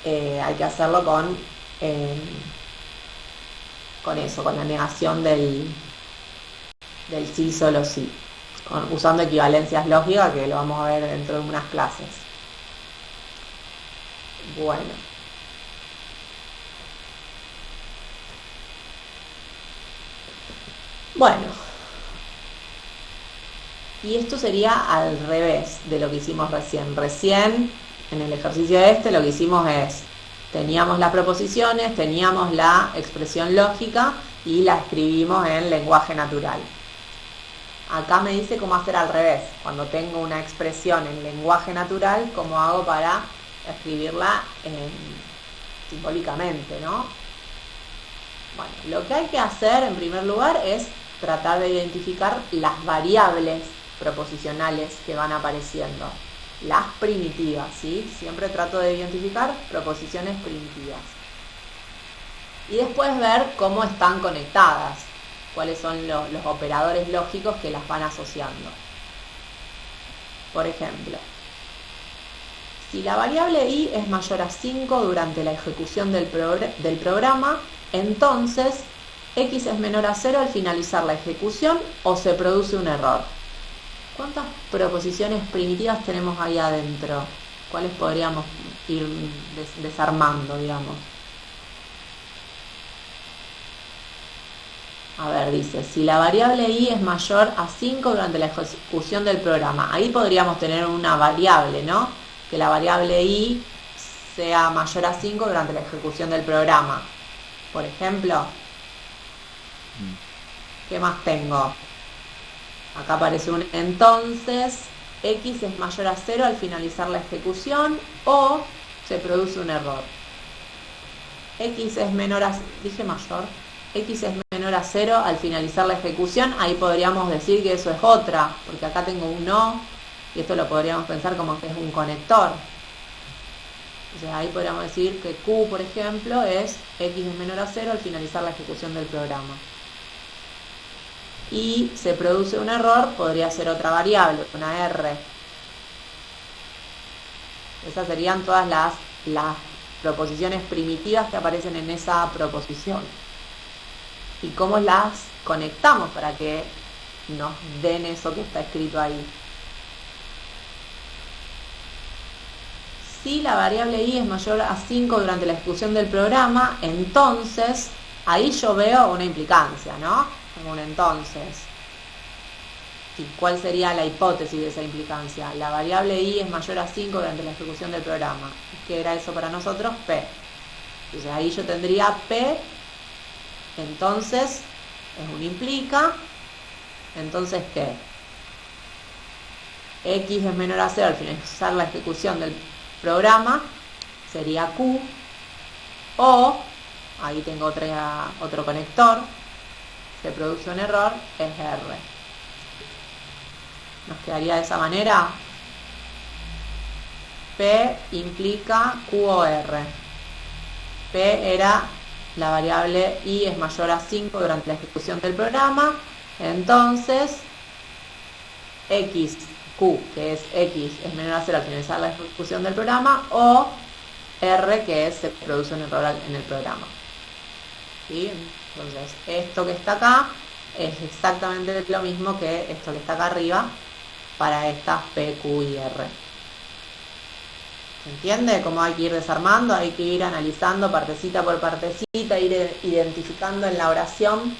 Speaker 1: hay que hacerlo con eso, con la negación del sí solo sí. Usando equivalencias lógicas, que lo vamos a ver dentro de unas clases. Bueno. Bueno. Y esto sería al revés de lo que hicimos recién. Recién, en el ejercicio este, lo que hicimos es, teníamos las proposiciones, teníamos la expresión lógica y la escribimos en lenguaje natural. Acá me dice cómo hacer al revés. Cuando tengo una expresión en lenguaje natural, ¿cómo hago para escribirla simbólicamente, ¿no? Bueno, lo que hay que hacer en primer lugar es tratar de identificar las variables proposicionales que van apareciendo. Las primitivas, ¿sí? Siempre trato de identificar proposiciones primitivas. Y después ver cómo están conectadas. Cuáles son los operadores lógicos que las van asociando. Por ejemplo, si la variable i es mayor a 5 durante la ejecución del programa, entonces x es menor a 0 al finalizar la ejecución o se produce un error. ¿Cuántas proposiciones primitivas tenemos ahí adentro? ¿Cuáles podríamos ir desarmando, digamos? A ver, dice, si la variable i es mayor a 5 durante la ejecución del programa, ahí podríamos tener una variable, ¿no? Que la variable i sea mayor a 5 durante la ejecución del programa. Por ejemplo, ¿qué más tengo? Acá aparece un entonces, X es mayor a 0 al finalizar la ejecución o se produce un error. X es menor a... dije mayor. X es menor a 0 al finalizar la ejecución. Ahí podríamos decir que eso es otra, porque acá tengo un no, y esto lo podríamos pensar como que es un conector. O sea, ahí podríamos decir que Q, por ejemplo, es X es menor a 0 al finalizar la ejecución del programa. Y se produce un error, podría ser otra variable, una R. Esas serían todas las proposiciones primitivas que aparecen en esa proposición. ¿Y cómo las conectamos para que nos den eso que está escrito ahí? Si la variable i es mayor a 5 durante la ejecución del programa, entonces, ahí yo veo una implicancia, ¿no? Un entonces. ¿Y cuál sería la hipótesis de esa implicancia? La variable i es mayor a 5 durante la ejecución del programa. ¿Qué era eso para nosotros? P. Entonces ahí yo tendría P, entonces es un implica, entonces ¿qué? X es menor a 0 al finalizar la ejecución del programa, sería Q, o, ahí tengo otro conector, se produce un error, es R. Nos quedaría de esa manera. P implica Q o R. P era la variable i es mayor a 5 durante la ejecución del programa, entonces X, Q, que es X, es menor a 0 al finalizar la ejecución del programa, o R, que es se produce un error en el programa. ¿Sí? Entonces, esto que está acá es exactamente lo mismo que esto que está acá arriba para estas P, Q y R. ¿Se entiende cómo hay que ir desarmando? Hay que ir analizando partecita por partecita, ir identificando en la oración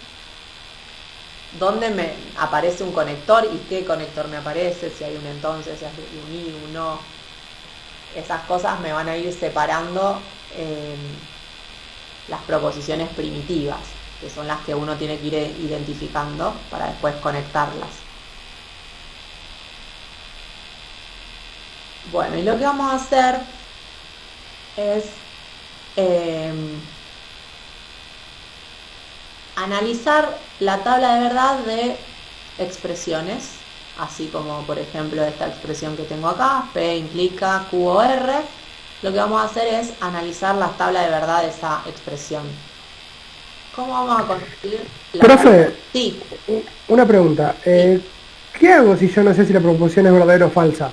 Speaker 1: dónde me aparece un conector y qué conector me aparece, si hay un entonces, si hay un i, un no. Esas cosas me van a ir separando las proposiciones primitivas, que son las que uno tiene que ir identificando para después conectarlas. Bueno, y lo que vamos a hacer es analizar la tabla de verdad de expresiones, así como por ejemplo esta expresión que tengo acá, P implica Q o R. Lo que vamos a hacer es analizar la tabla de verdad de esa expresión. ¿Cómo vamos a construir la
Speaker 4: Profe,
Speaker 1: sí.
Speaker 4: Una pregunta. ¿Qué hago si yo no sé si la proposición es verdadera o falsa?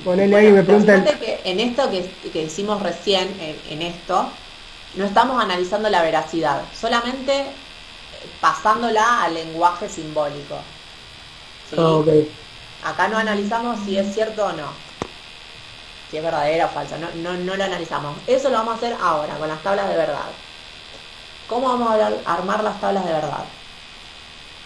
Speaker 4: Ponele ahí y me pregunta
Speaker 1: Fíjate que en esto que hicimos recién, en esto, no estamos analizando la veracidad, solamente pasándola al lenguaje simbólico. ¿Sí?
Speaker 4: Okay.
Speaker 1: Acá no analizamos si es cierto o no, si es verdadera o falsa, no lo analizamos. Eso lo vamos a hacer ahora, con las tablas de verdad. ¿Cómo vamos a armar las tablas de verdad?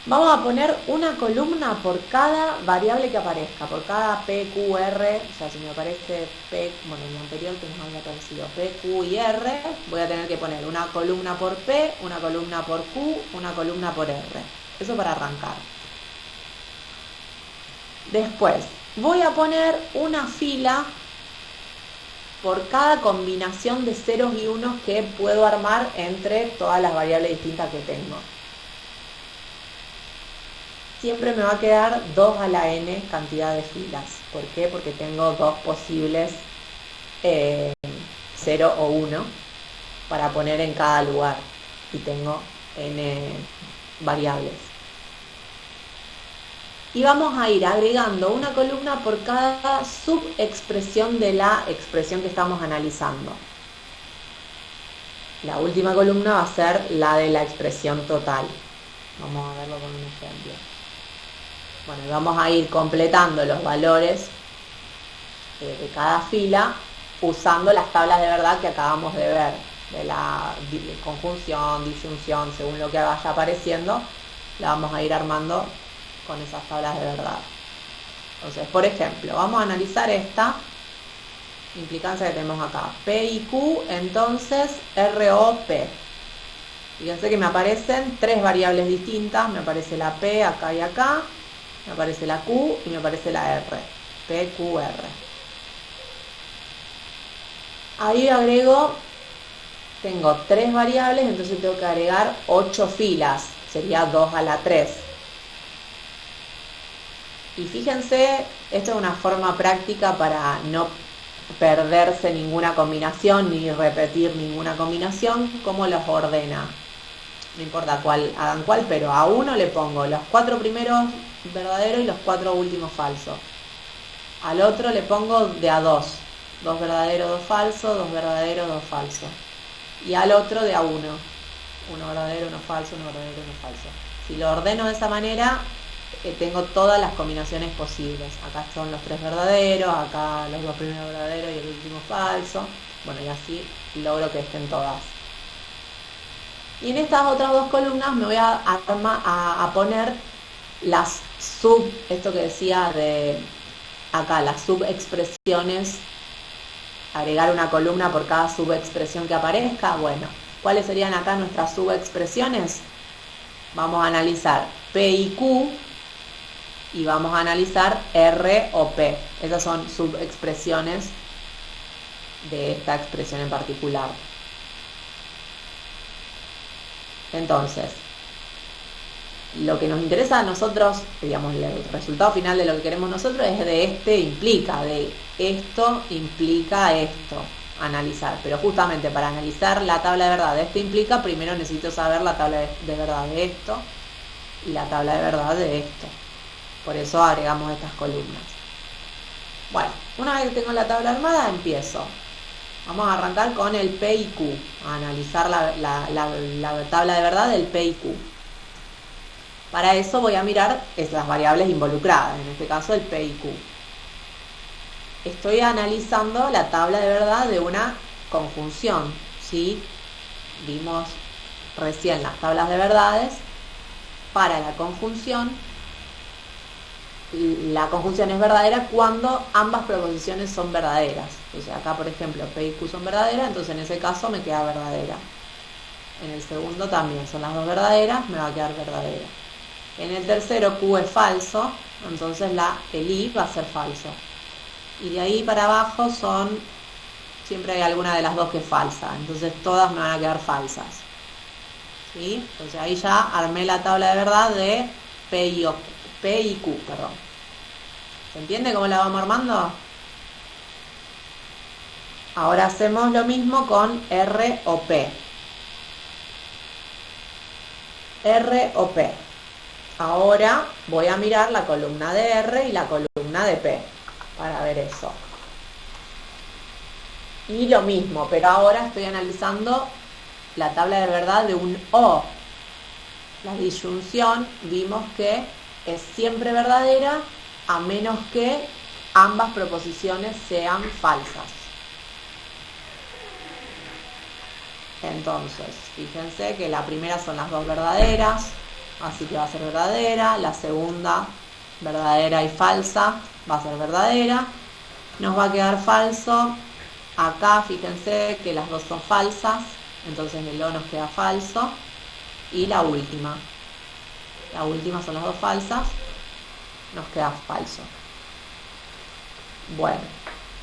Speaker 1: Vamos a poner una columna por cada variable que aparezca, por cada P, Q, R, o sea, si me aparece P, bueno, en el anterior que nos había aparecido P, Q y R, voy a tener que poner una columna por P, una columna por Q, una columna por R. Eso para arrancar. Después, voy a poner una fila por cada combinación de ceros y unos que puedo armar entre todas las variables distintas que tengo. Siempre me va a quedar 2 a la n cantidad de filas. ¿Por qué? Porque tengo dos posibles 0 o 1 para poner en cada lugar. Y tengo n variables. Y vamos a ir agregando una columna por cada subexpresión de la expresión que estamos analizando. La última columna va a ser la de la expresión total. Vamos a verlo con un ejemplo. Bueno, y vamos a ir completando los valores de cada fila usando las tablas de verdad que acabamos de ver, de la conjunción, disyunción, según lo que vaya apareciendo, la vamos a ir armando con esas tablas de verdad. Entonces, por ejemplo, vamos a analizar esta implicancia que tenemos acá. P y Q, entonces R o P. Fíjense que me aparecen tres variables distintas, me aparece la P acá y acá, Me aparece la Q y me aparece la R. P, Q, R. Ahí agrego, tengo 3 variables, entonces tengo que agregar 8 filas. Sería 2 a la 3. Y fíjense, esto es una forma práctica para no perderse ninguna combinación ni repetir ninguna combinación, cómo los ordena. No importa cuál, hagan cuál, pero a uno le pongo los 4 primeros verdaderos y los 4 últimos falsos. Al otro le pongo de a 2. 2 verdaderos, 2 falsos, 2 verdaderos, 2 falsos. Y al otro de a 1. 1 verdadero, 1 falso, 1 verdadero, 1 falso. Si lo ordeno de esa manera, tengo todas las combinaciones posibles. Acá son los 3 verdaderos, acá los 2 primeros verdaderos y el último falso. Bueno, y así logro que estén todas. Y en estas otras 2 columnas me voy a poner las esto que decía de acá, las subexpresiones, agregar una columna por cada subexpresión que aparezca. Bueno, ¿cuáles serían acá nuestras subexpresiones? Vamos a analizar P y Q y vamos a analizar R o P. Esas son subexpresiones de esta expresión en particular. Entonces, lo que nos interesa a nosotros, digamos, el resultado final de lo que queremos nosotros es de de esto implica esto, analizar. Pero justamente para analizar la tabla de verdad de esto implica, primero necesito saber la tabla de verdad de esto y la tabla de verdad de esto. Por eso agregamos estas columnas. Bueno, una vez que tengo la tabla armada, empiezo. Vamos a arrancar con el P y Q, a analizar la tabla de verdad del P y Q. Para eso voy a mirar las variables involucradas, en este caso el P y Q. Estoy analizando la tabla de verdad de una conjunción, ¿sí? Vimos recién las tablas de verdades. Para la conjunción es verdadera cuando ambas proposiciones son verdaderas. O sea, acá por ejemplo P y Q son verdaderas, entonces en ese caso me queda verdadera. En el segundo también son las dos verdaderas, me va a quedar verdadera. En el tercero Q es falso, entonces el I va a ser falso. Y de ahí para abajo siempre hay alguna de las dos que es falsa, entonces todas me van a quedar falsas. ¿Sí? Entonces ahí ya armé la tabla de verdad de P y Q, perdón. ¿Se entiende cómo la vamos armando? Ahora hacemos lo mismo con R o P. R o P. Ahora voy a mirar la columna de R y la columna de P para ver eso. Y lo mismo, pero ahora estoy analizando la tabla de verdad de un O. La disyunción vimos que es siempre verdadera a menos que ambas proposiciones sean falsas. Entonces, fíjense que la primera son las dos verdaderas, así que va a ser verdadera. La segunda, verdadera y falsa, va a ser verdadera. Nos va a quedar falso. Acá, fíjense que las dos son falsas, entonces el O nos queda falso. Y la última son las dos falsas, nos queda falso. Bueno,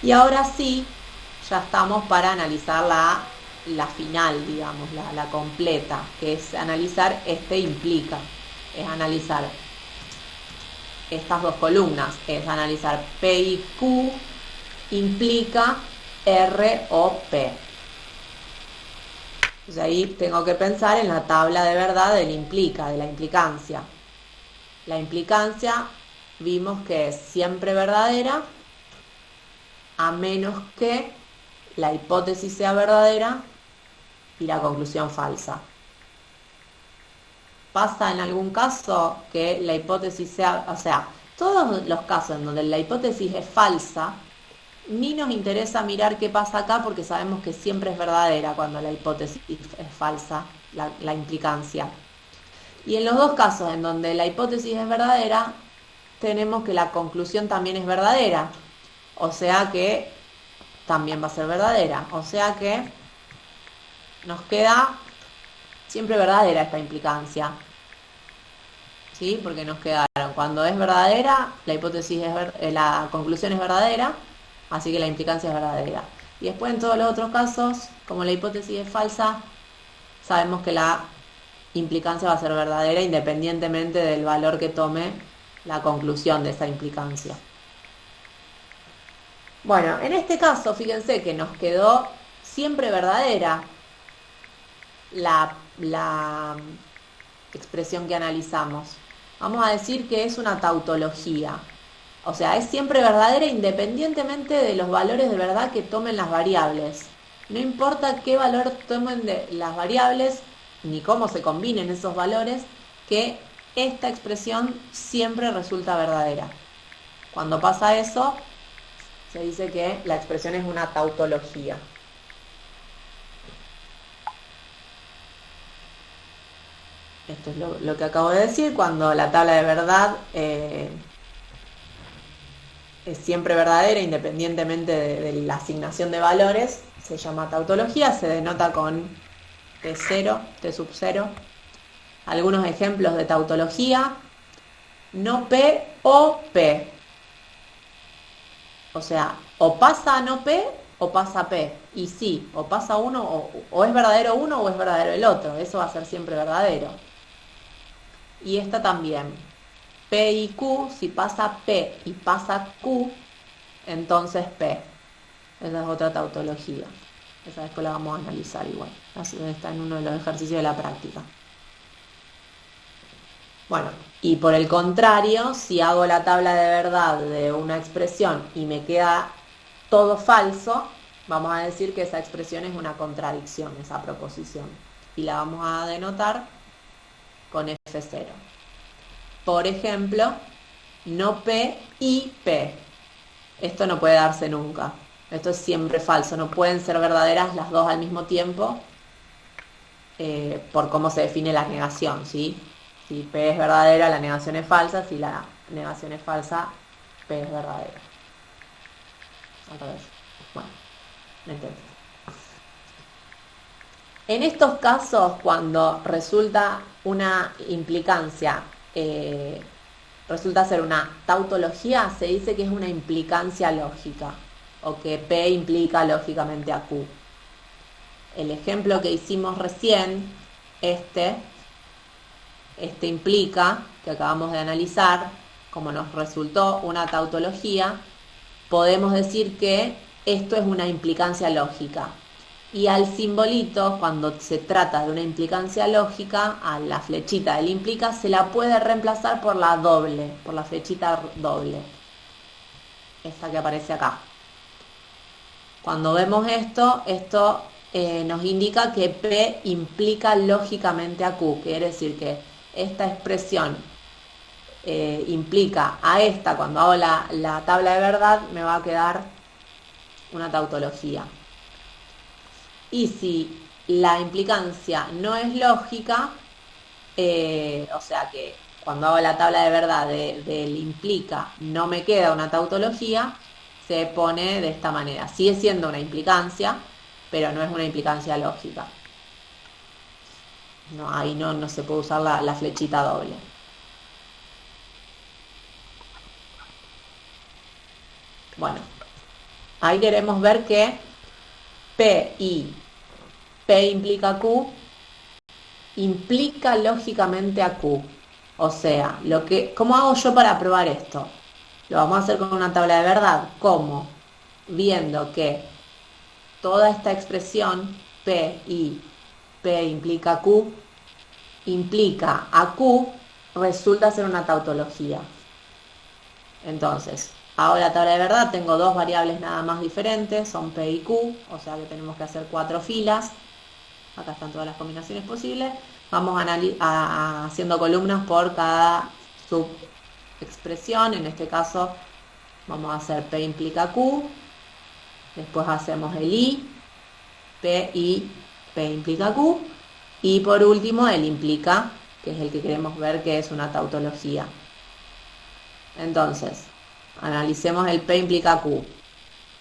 Speaker 1: y ahora sí, ya estamos para analizar la final, digamos, la completa, que es analizar implica, es analizar estas dos columnas, es analizar P y Q implica R o P. Entonces ahí tengo que pensar en la tabla de verdad del implica, de la implicancia. La implicancia vimos que es siempre verdadera a menos que la hipótesis sea verdadera y la conclusión falsa. Pasa en algún caso que la hipótesis sea, o sea, todos los casos en donde la hipótesis es falsa, ni nos interesa mirar qué pasa acá porque sabemos que siempre es verdadera cuando la hipótesis es falsa, la implicancia. Y en los dos casos en donde la hipótesis es verdadera, tenemos que la conclusión también es verdadera, o sea que también va a ser verdadera, o sea que nos queda siempre verdadera esta implicancia, ¿sí? Porque nos quedaron cuando es verdadera, la conclusión es verdadera, así que la implicancia es verdadera. Y después en todos los otros casos, como la hipótesis es falsa, sabemos que la implicancia va a ser verdadera independientemente del valor que tome la conclusión de esa implicancia. Bueno, en este caso, fíjense que nos quedó siempre verdadera la expresión que analizamos. Vamos a decir que es una tautología. O sea, es siempre verdadera independientemente de los valores de verdad que tomen las variables. No importa qué valor tomen de las variables, ni cómo se combinen esos valores, que esta expresión siempre resulta verdadera. Cuando pasa eso, se dice que la expresión es una tautología. Esto es lo que acabo de decir, cuando la tabla de verdad es siempre verdadera independientemente de la asignación de valores, se llama tautología, se denota con T0, T sub 0. Algunos ejemplos de tautología: no P o P. O sea, o pasa no P o pasa P. Y sí, o pasa uno, o es verdadero uno o es verdadero el otro. Eso va a ser siempre verdadero. Y esta también. P y Q, si pasa P y pasa Q, entonces P. Esa es otra tautología. Esa después la vamos a analizar igual. Así está en uno de los ejercicios de la práctica. Bueno, y por el contrario, si hago la tabla de verdad de una expresión y me queda todo falso, vamos a decir que esa expresión es una contradicción, esa proposición. Y la vamos a denotar con F0. Por ejemplo, no P y P. Esto no puede darse nunca. Esto es siempre falso. No pueden ser verdaderas las dos al mismo tiempo por cómo se define la negación, ¿sí? Si P es verdadera, la negación es falsa. Si la negación es falsa, P es verdadera. Al revés. Bueno, ¿me entiendes? En estos casos, cuando resulta una implicancia, resulta ser una tautología, se dice que es una implicancia lógica, o que P implica lógicamente a Q. El ejemplo que hicimos recién, este implica, que acabamos de analizar, como nos resultó una tautología, podemos decir que esto es una implicancia lógica. Y al simbolito, cuando se trata de una implicancia lógica, a la flechita del implica se la puede reemplazar por la doble, por la flechita doble. Esta que aparece acá. Cuando vemos esto nos indica que P implica lógicamente a Q. Quiere decir que esta expresión implica a esta, cuando hago la tabla de verdad, me va a quedar una tautología. Y si la implicancia no es lógica, o sea que cuando hago la tabla de verdad del implica no me queda una tautología, se pone de esta manera. Sigue siendo una implicancia, pero no es una implicancia lógica. No, ahí no se puede usar la flechita doble. Bueno, ahí queremos ver que P implica Q, implica lógicamente a Q. O sea, ¿cómo hago yo para probar esto? Lo vamos a hacer con una tabla de verdad. ¿Cómo? Viendo que toda esta expresión P implica Q, implica a Q, resulta ser una tautología. Entonces, hago la tabla de verdad, tengo dos variables nada más diferentes, son P y Q, o sea que tenemos que hacer 4 filas. Acá están todas las combinaciones posibles. Vamos haciendo columnas por cada subexpresión. En este caso vamos a hacer P implica Q, después hacemos el I, P implica Q, y por último el implica, que es el que queremos ver que es una tautología. Entonces, analicemos el P implica Q.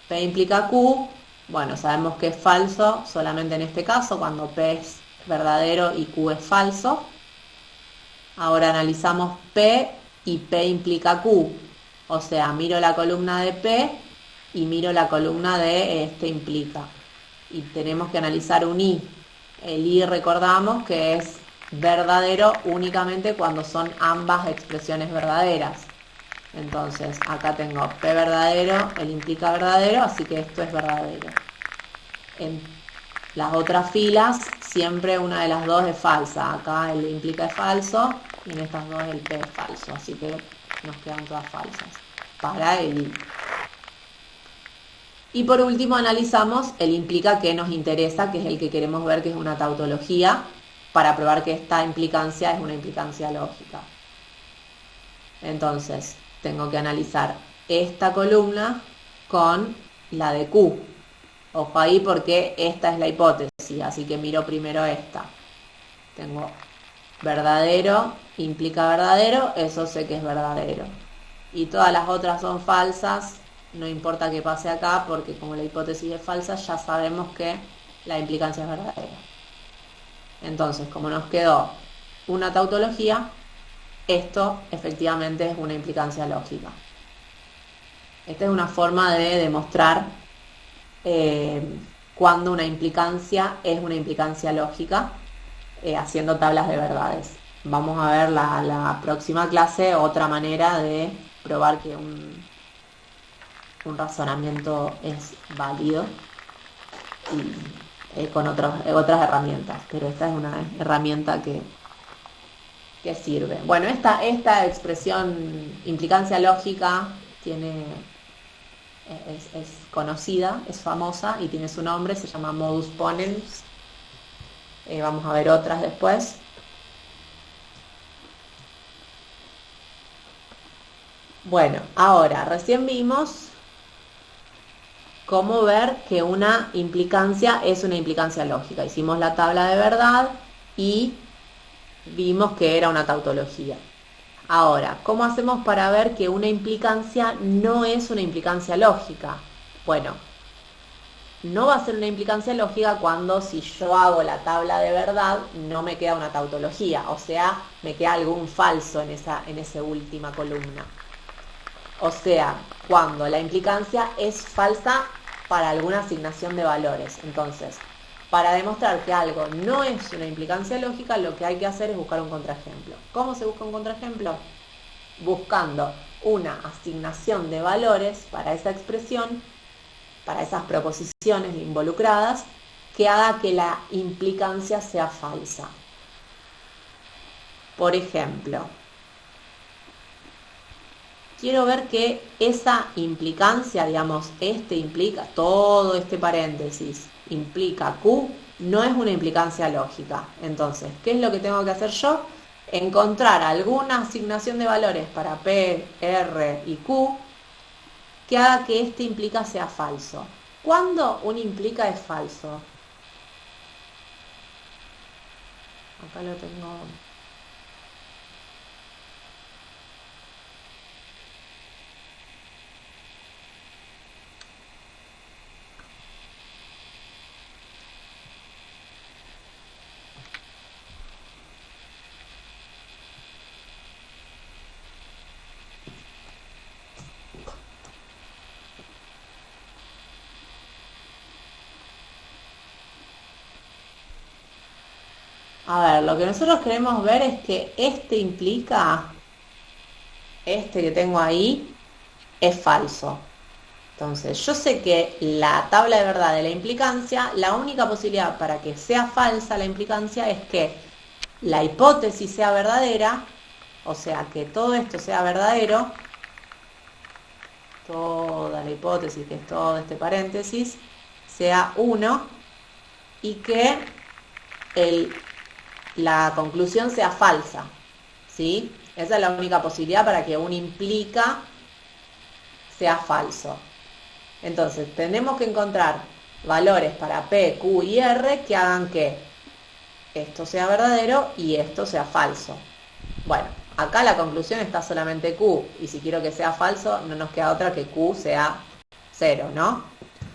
Speaker 1: P implica Q, bueno, sabemos que es falso solamente en este caso, cuando P es verdadero y Q es falso. Ahora analizamos P y P implica Q. O sea, miro la columna de P y miro la columna de este implica. Y tenemos que analizar un I. El I recordamos que es verdadero únicamente cuando son ambas expresiones verdaderas. Entonces, acá tengo P verdadero, el implica verdadero, así que esto es verdadero. En las otras filas, siempre una de las dos es falsa. Acá el implica es falso y en estas dos el P es falso. Así que nos quedan todas falsas para el I. Y por último analizamos el implica que nos interesa, que es el que queremos ver, que es una tautología, para probar que esta implicancia es una implicancia lógica. Entonces, tengo que analizar esta columna con la de Q. Ojo ahí porque esta es la hipótesis, así que miro primero esta. Tengo verdadero, implica verdadero, eso sé que es verdadero. Y todas las otras son falsas, no importa qué pase acá, porque como la hipótesis es falsa, ya sabemos que la implicancia es verdadera. Entonces, como nos quedó una tautología, esto efectivamente es una implicancia lógica. Esta es una forma de demostrar cuando una implicancia es una implicancia lógica, haciendo tablas de verdades. Vamos a ver la próxima clase otra manera de probar que un razonamiento es válido y con otras herramientas, pero esta es una herramienta que sirve. Bueno, esta expresión implicancia lógica es conocida, es famosa y tiene su nombre, se llama modus ponens. Vamos a ver otras después. Bueno, ahora, recién vimos cómo ver que una implicancia es una implicancia lógica. Hicimos la tabla de verdad y vimos que era una tautología. Ahora, ¿cómo hacemos para ver que una implicancia no es una implicancia lógica? Bueno, no va a ser una implicancia lógica cuando si yo hago la tabla de verdad no me queda una tautología, o sea, me queda algún falso en esa última columna. O sea, cuando la implicancia es falsa para alguna asignación de valores. Entonces, para demostrar que algo no es una implicancia lógica, lo que hay que hacer es buscar un contraejemplo. ¿Cómo se busca un contraejemplo? Buscando una asignación de valores para esa expresión, para esas proposiciones involucradas, que haga que la implicancia sea falsa. Por ejemplo, quiero ver que esa implicancia, digamos, implica, todo este paréntesis implica Q, no es una implicancia lógica. Entonces, ¿qué es lo que tengo que hacer yo? Encontrar alguna asignación de valores para P, R y Q que haga que este implica sea falso. ¿Cuándo un implica es falso? Acá lo tengo. A ver, lo que nosotros queremos ver es que implica, que tengo ahí, es falso. Entonces, yo sé que la tabla de verdad de la implicancia, la única posibilidad para que sea falsa la implicancia es que la hipótesis sea verdadera, o sea, que todo esto sea verdadero, toda la hipótesis, que es todo este paréntesis, sea 1 y que la conclusión sea falsa, ¿sí? Esa es la única posibilidad para que un implica sea falso. Entonces, tenemos que encontrar valores para P, Q y R que hagan que esto sea verdadero y esto sea falso. Bueno, acá la conclusión está solamente Q, y si quiero que sea falso, no nos queda otra que Q sea 0, ¿no?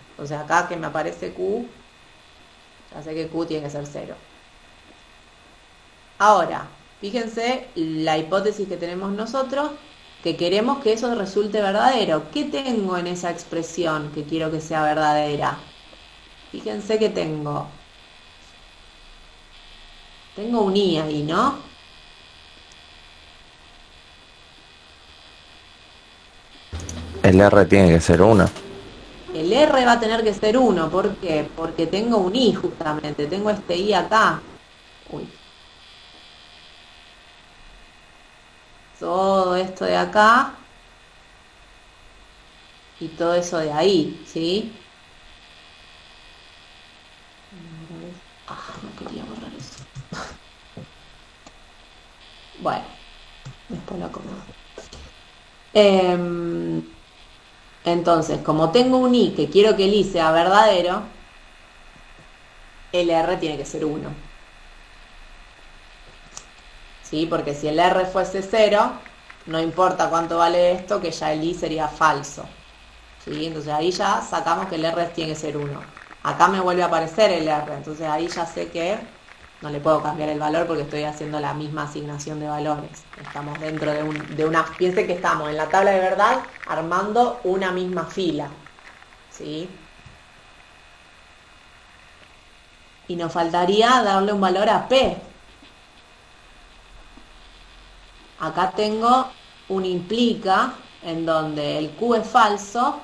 Speaker 1: Entonces acá que me aparece Q, ya sé que Q tiene que ser 0. Ahora, Fíjense la hipótesis que tenemos nosotros, que queremos que eso resulte verdadero. ¿Qué tengo en esa expresión que quiero que sea verdadera? Fíjense que tengo un i ahí, ¿no?
Speaker 7: El R tiene que ser 1.
Speaker 1: El R va a tener que ser 1, ¿por qué? Porque tengo un i justamente, tengo este i acá. Uy. Todo esto de acá y todo eso de ahí, ¿sí? No quería borrar eso. Bueno, después lo acomodo. Entonces, como tengo un i que quiero que el i sea verdadero, el r tiene que ser 1. ¿Sí? Porque si el r fuese 0, no importa cuánto vale esto, que ya el i sería falso. ¿Sí? Entonces ahí ya sacamos que el r tiene que ser 1. Acá me vuelve a aparecer el r, entonces ahí ya sé que no le puedo cambiar el valor porque estoy haciendo la misma asignación de valores. Estamos dentro de una... Piensen que estamos en la tabla de verdad armando una misma fila. ¿Sí? Y nos faltaría darle un valor a P. Acá tengo un implica en donde el Q es falso.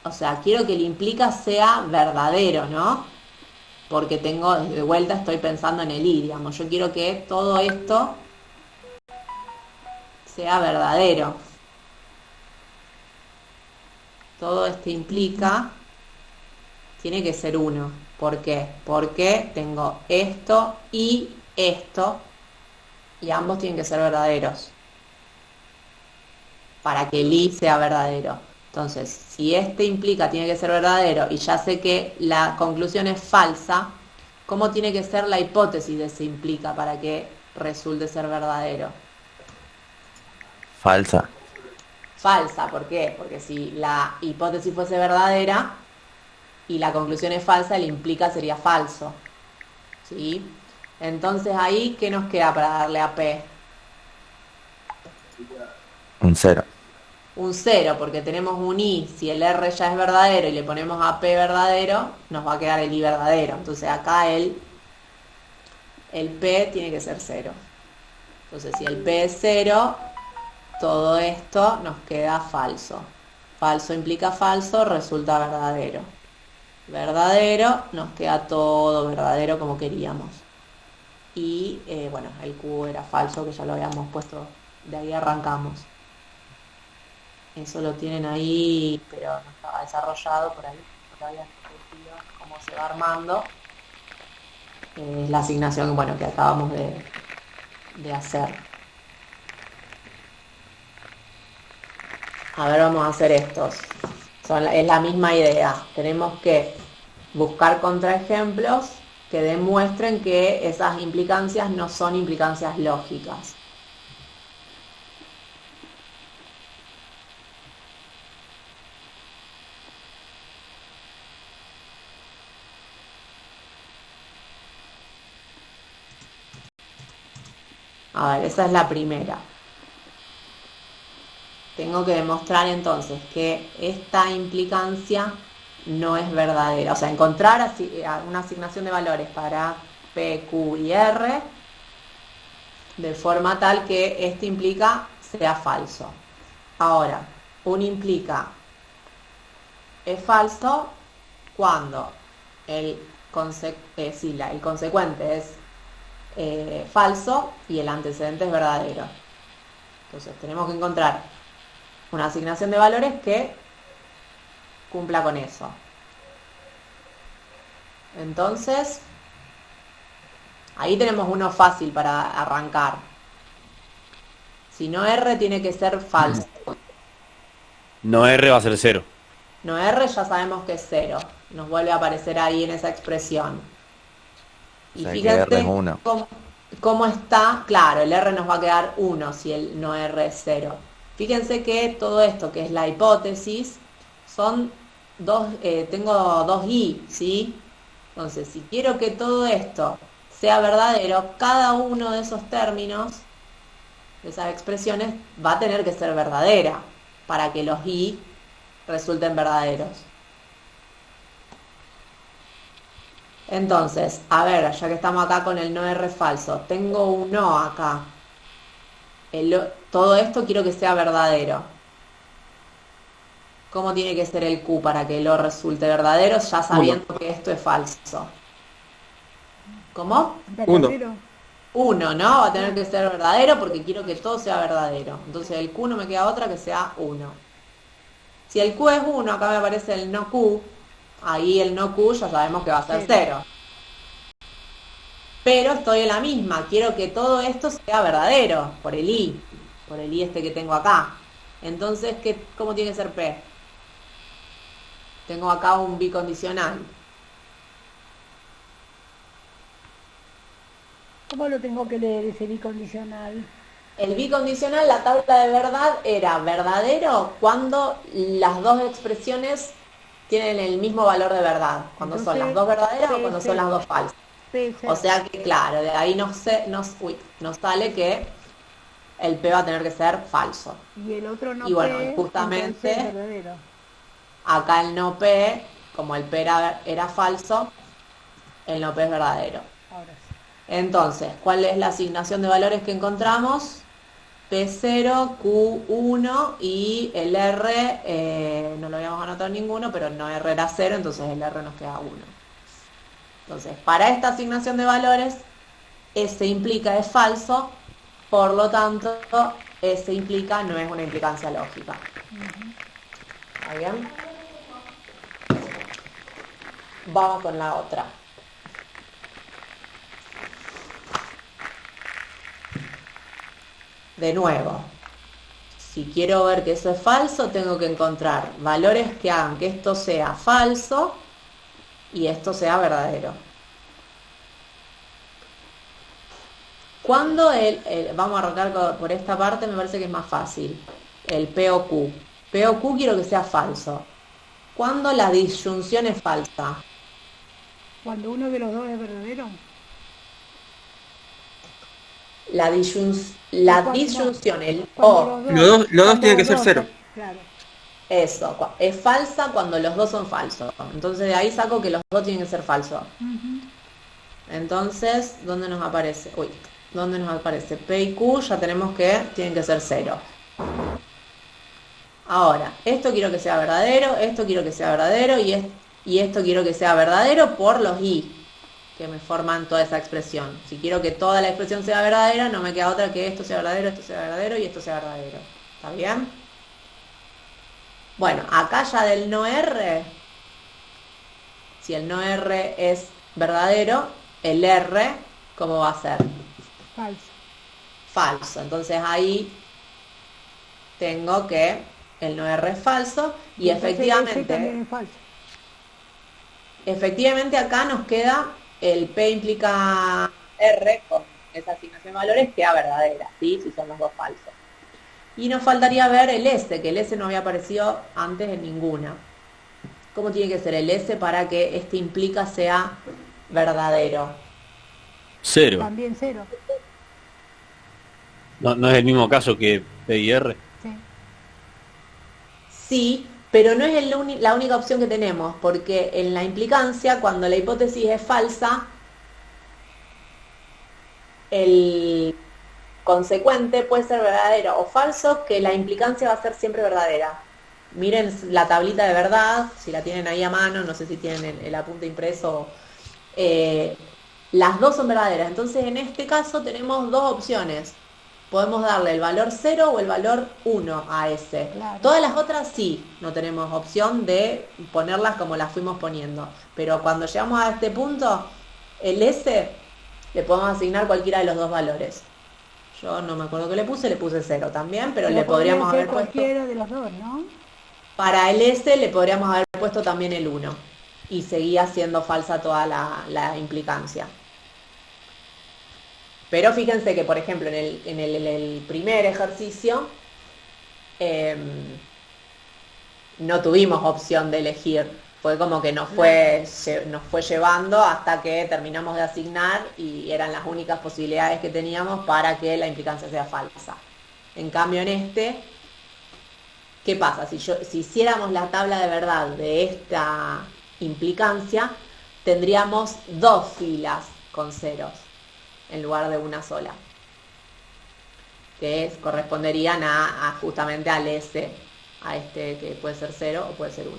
Speaker 1: O sea, quiero que el implica sea verdadero, ¿no? Porque de vuelta estoy pensando en el i, digamos. Yo quiero que todo esto sea verdadero. Todo este implica tiene que ser 1. ¿Por qué? Porque tengo esto y ambos tienen que ser verdaderos para que el i sea verdadero. Entonces, si este implica tiene que ser verdadero y ya sé que la conclusión es falsa, ¿cómo tiene que ser la hipótesis de ese implica para que resulte ser verdadero?
Speaker 7: Falsa.
Speaker 1: Falsa, ¿por qué? Porque si la hipótesis fuese verdadera y la conclusión es falsa, el implica sería falso. ¿Sí? Entonces ahí, ¿qué nos queda para darle a P?
Speaker 7: Un 0.
Speaker 1: Un 0, porque tenemos un i, si el r ya es verdadero y le ponemos a p verdadero, nos va a quedar el i verdadero. Entonces acá el p tiene que ser 0. Entonces si el p es 0, todo esto nos queda falso. Falso implica falso, resulta verdadero. Verdadero, nos queda todo verdadero como queríamos. Y bueno, el q era falso, que ya lo habíamos puesto, de ahí arrancamos. Eso lo tienen ahí, pero no estaba desarrollado por ahí, todavía no cómo se va armando. La asignación, bueno, que acabamos de hacer. A ver, vamos a hacer estos. Es la misma idea. Tenemos que buscar contraejemplos que demuestren que esas implicancias no son implicancias lógicas. A ver, esa es la primera. Tengo que demostrar entonces que esta implicancia no es verdadera. O sea, encontrar una asignación de valores para P, Q y R de forma tal que este implica sea falso. Ahora, un implica es falso cuando el consecuente es falso y el antecedente es verdadero. Entonces tenemos que encontrar una asignación de valores que cumpla con eso. Entonces ahí tenemos uno fácil para arrancar. Si no R tiene que ser falso.
Speaker 6: No R va a ser 0.
Speaker 1: No R ya sabemos que es 0. Nos vuelve a aparecer ahí en esa expresión. Y
Speaker 7: o sea,
Speaker 1: fíjate
Speaker 7: R es 1.
Speaker 1: cómo está. Claro, el R nos va a quedar 1 si el no R es 0. Fíjense que todo esto que es la hipótesis son tengo dos i, ¿sí? Entonces, si quiero que todo esto sea verdadero, cada uno de esos términos, de esas expresiones, va a tener que ser verdadera para que los i resulten verdaderos. Entonces, a ver, ya que estamos acá con el no R falso, tengo un no acá. Todo esto quiero que sea verdadero. ¿Cómo tiene que ser el Q para que lo resulte verdadero, ya sabiendo que esto es falso? ¿Cómo?
Speaker 2: Verdadero.
Speaker 1: 1, ¿no? Va a tener que ser verdadero porque quiero que todo sea verdadero. Entonces el Q no me queda otra que sea 1. Si el Q es 1, acá me aparece el no Q, ahí el no Q ya sabemos que va a ser 0. Pero estoy en la misma, quiero que todo esto sea verdadero, por el I este que tengo acá. Entonces, ¿cómo tiene que ser P? Tengo acá un bicondicional.
Speaker 2: ¿Cómo lo tengo que leer ese bicondicional?
Speaker 1: El bicondicional, la tabla de verdad era verdadero cuando las dos expresionos tienen el mismo valor de verdad. Cuando son las dos verdaderas o cuando son las dos falsas. O sea que, claro, de ahí nos sale que el P va a tener que ser falso.
Speaker 2: Y el otro no
Speaker 1: Y bueno,
Speaker 2: P,
Speaker 1: justamente
Speaker 2: entonces verdadero.
Speaker 1: acá el no P, como el P era falso, el no P es verdadero.
Speaker 2: Ahora sí.
Speaker 1: Entonces, ¿cuál es la asignación de valores que encontramos? P0, Q1 y el R, no lo habíamos anotado ninguno, pero no R era 0, entonces el R nos queda 1. Entonces, para esta asignación de valores, S implica es falso, por lo tanto, S implica no es una implicancia lógica. ¿Está bien? Vamos con la otra. De nuevo, si quiero ver que eso es falso, tengo que encontrar valores que hagan que esto sea falso y esto sea verdadero. Cuando vamos a arrancar por esta parte, me parece que es más fácil. El P o Q. P o Q quiero que sea falso. ¿Cuándo la disyunción es falsa?
Speaker 2: Cuando uno de los dos es verdadero.
Speaker 1: La disyunción, el O.
Speaker 3: Los dos tienen que ser 0.
Speaker 2: Claro.
Speaker 1: Eso, es falsa cuando los dos son falsos. Entonces de ahí saco que los dos tienen que ser falsos. Entonces, ¿dónde nos aparece? ¿Dónde nos aparece? P y Q ya tenemos que tienen que ser 0. Ahora, esto quiero que sea verdadero, esto quiero que sea verdadero y esto quiero que sea verdadero por los I que me forman toda esa expresión. Si quiero que toda la expresión sea verdadera, no me queda otra que esto sea verdadero y esto sea verdadero. ¿Está bien? Bueno, acá ya del no R, si el no R es verdadero, el R, ¿cómo va a ser?
Speaker 2: Falso.
Speaker 1: Falso. Entonces ahí tengo que el no R es falso y
Speaker 2: Entonces, ese también
Speaker 1: efectivamente,
Speaker 2: es falso.
Speaker 1: efectivamente acá nos queda el P implica R con esa asignación de valores queda verdadera, ¿sí? Si son los dos falsos. Y nos faltaría ver el S, que el S no había aparecido antes en ninguna. ¿Cómo tiene que ser el S para que este implica sea verdadero?
Speaker 6: 0.
Speaker 2: También 0.
Speaker 6: No es el mismo caso que P y R.
Speaker 2: Sí.
Speaker 1: Sí, pero no es la única opción que tenemos, porque en la implicancia, cuando la hipótesis es falsa, el consecuente puede ser verdadero o falso, que la implicancia va a ser siempre verdadera. Miren la tablita de verdad, si la tienen ahí a mano, no sé si tienen el apunte impreso. Las dos son verdaderas, entonces en este caso tenemos dos opciones. Podemos darle el valor 0 o el valor 1 a S.
Speaker 2: Claro.
Speaker 1: Todas las otras sí, no tenemos opción de ponerlas como las fuimos poniendo. Pero cuando llegamos a este punto, el S le podemos asignar cualquiera de los dos valores. Yo no me acuerdo qué le puse 0 también, pero le podríamos
Speaker 2: podría
Speaker 1: haber
Speaker 2: ser
Speaker 1: puesto...
Speaker 2: cualquiera de los dos, ¿no?
Speaker 1: Para el S le podríamos haber puesto también el 1. Y seguía siendo falsa toda la implicancia. Pero fíjense que, por ejemplo, en el primer ejercicio no tuvimos opción de elegir fue como que nos fue llevando hasta que terminamos de asignar y eran las únicas posibilidades que teníamos para que la implicancia sea falsa. En cambio en este, ¿qué pasa? Si hiciéramos la tabla de verdad de esta implicancia, tendríamos 2 filas con ceros en lugar de una sola, que corresponderían justamente al S, a este que puede ser 0 o puede ser 1.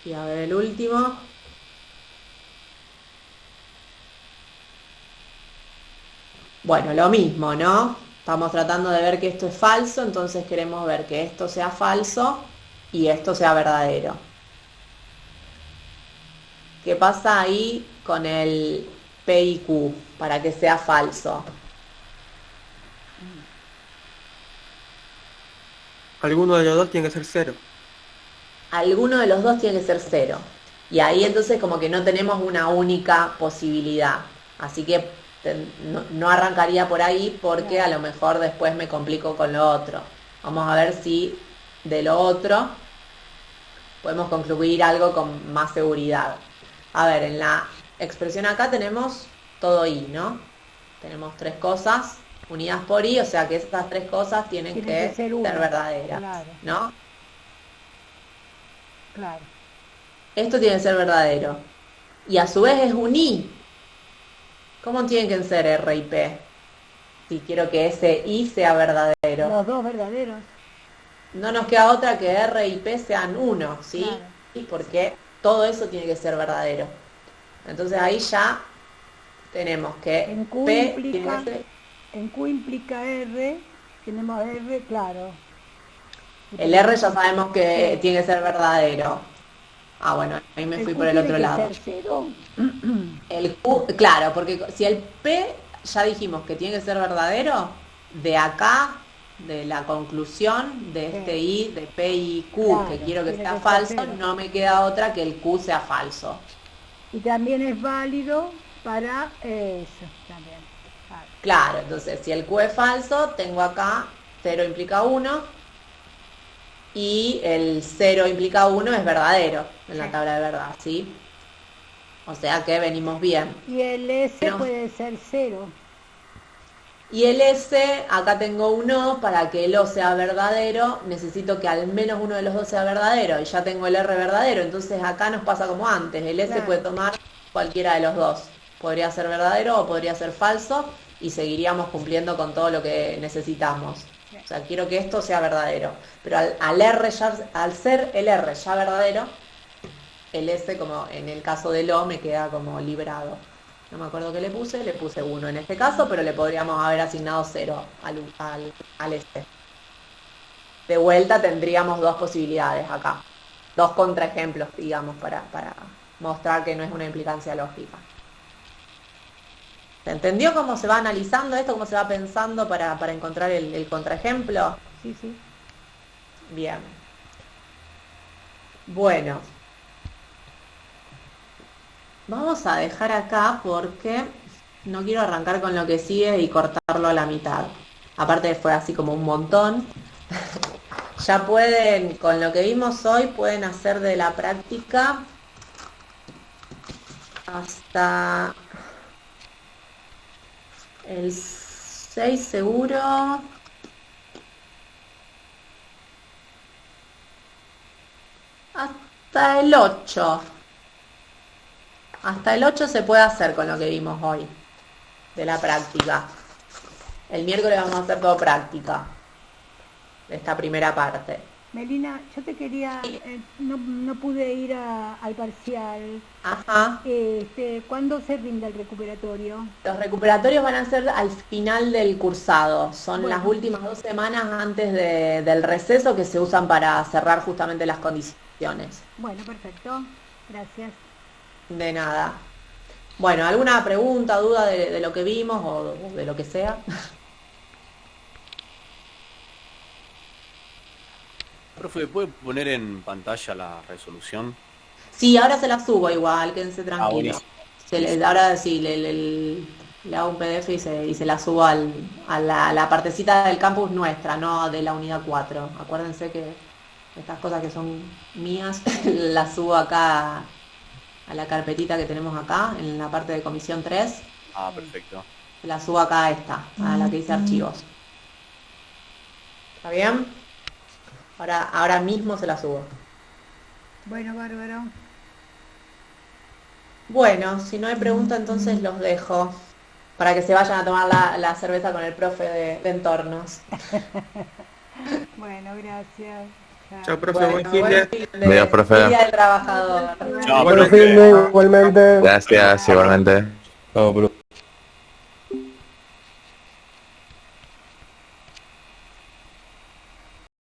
Speaker 1: Y a ver el último. Bueno, lo mismo, ¿no? Estamos tratando de ver que esto es falso, entonces queremos ver que esto sea falso y esto sea verdadero. ¿Qué pasa ahí con el P y Q para que sea falso?
Speaker 8: Alguno de los dos tiene que ser 0.
Speaker 1: Alguno de los dos tiene que ser 0. Y ahí entonces como que no tenemos una única posibilidad. Así que no arrancaría por ahí porque a lo mejor después me complico con lo otro. Vamos a ver si de lo otro podemos concluir algo con más seguridad. A ver, en la expresión acá tenemos todo I, ¿no? Tenemos 3 cosas unidas por I, o sea que estas 3 cosas tienen que ser verdaderas,
Speaker 2: claro.
Speaker 1: ¿no?
Speaker 2: Claro.
Speaker 1: Esto tiene que ser verdadero. Y a su vez es un I. ¿Cómo tienen que ser R y P? Si quiero que ese I sea verdadero.
Speaker 2: Los dos verdaderos.
Speaker 1: No nos queda otra que R y P sean 1, ¿sí?
Speaker 2: Claro.
Speaker 1: Porque todo eso tiene que ser verdadero. Entonces ahí ya tenemos que
Speaker 2: En Q
Speaker 1: P
Speaker 2: implica,
Speaker 1: tiene que ser...
Speaker 2: en Q implica R, tenemos R, claro.
Speaker 1: El R ya sabemos que
Speaker 2: Sí.
Speaker 1: tiene que ser verdadero. Ah, bueno, ahí me fui
Speaker 2: Q
Speaker 1: por el
Speaker 2: tiene
Speaker 1: otro
Speaker 2: que
Speaker 1: lado.
Speaker 2: ser 0.
Speaker 1: El Q, claro, porque si el P ya dijimos que tiene que ser verdadero, de acá, de la conclusión de este I, de P y Q,
Speaker 2: Claro,
Speaker 1: que quiero que
Speaker 2: tiene
Speaker 1: sea
Speaker 2: que ser
Speaker 1: falso,
Speaker 2: 0.
Speaker 1: no me queda otra que el Q sea falso.
Speaker 2: Y también es válido para eso también. Claro.
Speaker 1: Claro, entonces si el Q es falso, tengo acá 0 implica 1 y el 0 implica 1 es verdadero en la
Speaker 2: Sí.
Speaker 1: tabla de verdad, ¿sí? O sea que venimos bien.
Speaker 2: Y el S
Speaker 1: Pero-
Speaker 2: puede ser 0.
Speaker 1: Y el S, acá tengo un O, para que el O sea verdadero, necesito que al menos uno de los dos sea verdadero, y ya tengo el R verdadero, entonces acá nos pasa como antes, el S
Speaker 2: Claro.
Speaker 1: puede tomar cualquiera de los dos, podría ser verdadero o podría ser falso, y seguiríamos cumpliendo con todo lo que necesitamos. O sea, quiero que esto sea verdadero, pero al R al ser el R ya verdadero, el S, como en el caso del O, me queda como librado. No me acuerdo qué le puse 1 en este caso, pero le podríamos haber asignado 0 al S. De vuelta tendríamos 2 posibilidades acá, 2 contraejemplos, digamos, para mostrar que no es una implicancia lógica. ¿Se entendió cómo se va analizando esto, cómo se va pensando para encontrar el contraejemplo?
Speaker 2: Sí, sí.
Speaker 1: Bien. Bueno. Vamos a dejar acá porque no quiero arrancar con lo que sigue y cortarlo a la mitad. Aparte fue así como un montón. Ya pueden, con lo que vimos hoy, pueden hacer de la práctica hasta el 6 seguro. Hasta el 8. Hasta el 8 se puede hacer con lo que vimos hoy, de la práctica. El miércoles vamos a hacer todo práctica, de esta primera parte.
Speaker 2: Melina, yo te quería, no pude ir al parcial.
Speaker 1: Ajá.
Speaker 2: ¿Cuándo se rinde el recuperatorio?
Speaker 1: Los recuperatorios van a ser al final del cursado. Son
Speaker 2: Bueno.
Speaker 1: las últimas 2 semanas antes del receso que se usan para cerrar justamente las condiciones.
Speaker 2: Bueno, perfecto. Gracias.
Speaker 1: De nada. Bueno, ¿alguna pregunta, duda de lo que vimos o de lo que sea?
Speaker 6: Profe, ¿puede poner en pantalla la resolución?
Speaker 1: Sí, ahora se la subo igual, quédense tranquilos.
Speaker 6: buenísimo.
Speaker 1: Ahora sí, le hago un PDF y se la subo a la partecita del campus nuestra, no de la unidad 4. Acuérdense que Estas cosas que son mías las subo acá a la carpetita que tenemos acá, en la parte de comisión 3.
Speaker 6: Ah, perfecto.
Speaker 1: La subo acá a esta, a la que dice archivos. ¿Está bien? Ahora mismo se la subo.
Speaker 2: Bueno, bárbaro.
Speaker 1: Bueno, si no hay pregunta, entonces los dejo para que se vayan a tomar la cerveza con el profe de entornos.
Speaker 2: Bueno, gracias.
Speaker 8: Chao, profe,
Speaker 1: Bueno,
Speaker 8: buen fin
Speaker 1: buen
Speaker 8: de...
Speaker 1: fin de-
Speaker 7: Adiós, profe.
Speaker 1: Día del Trabajador.
Speaker 6: Chao,
Speaker 4: Bueno,
Speaker 6: profe.
Speaker 4: fin de igualmente.
Speaker 7: Gracias, igualmente.
Speaker 3: Chao, profe.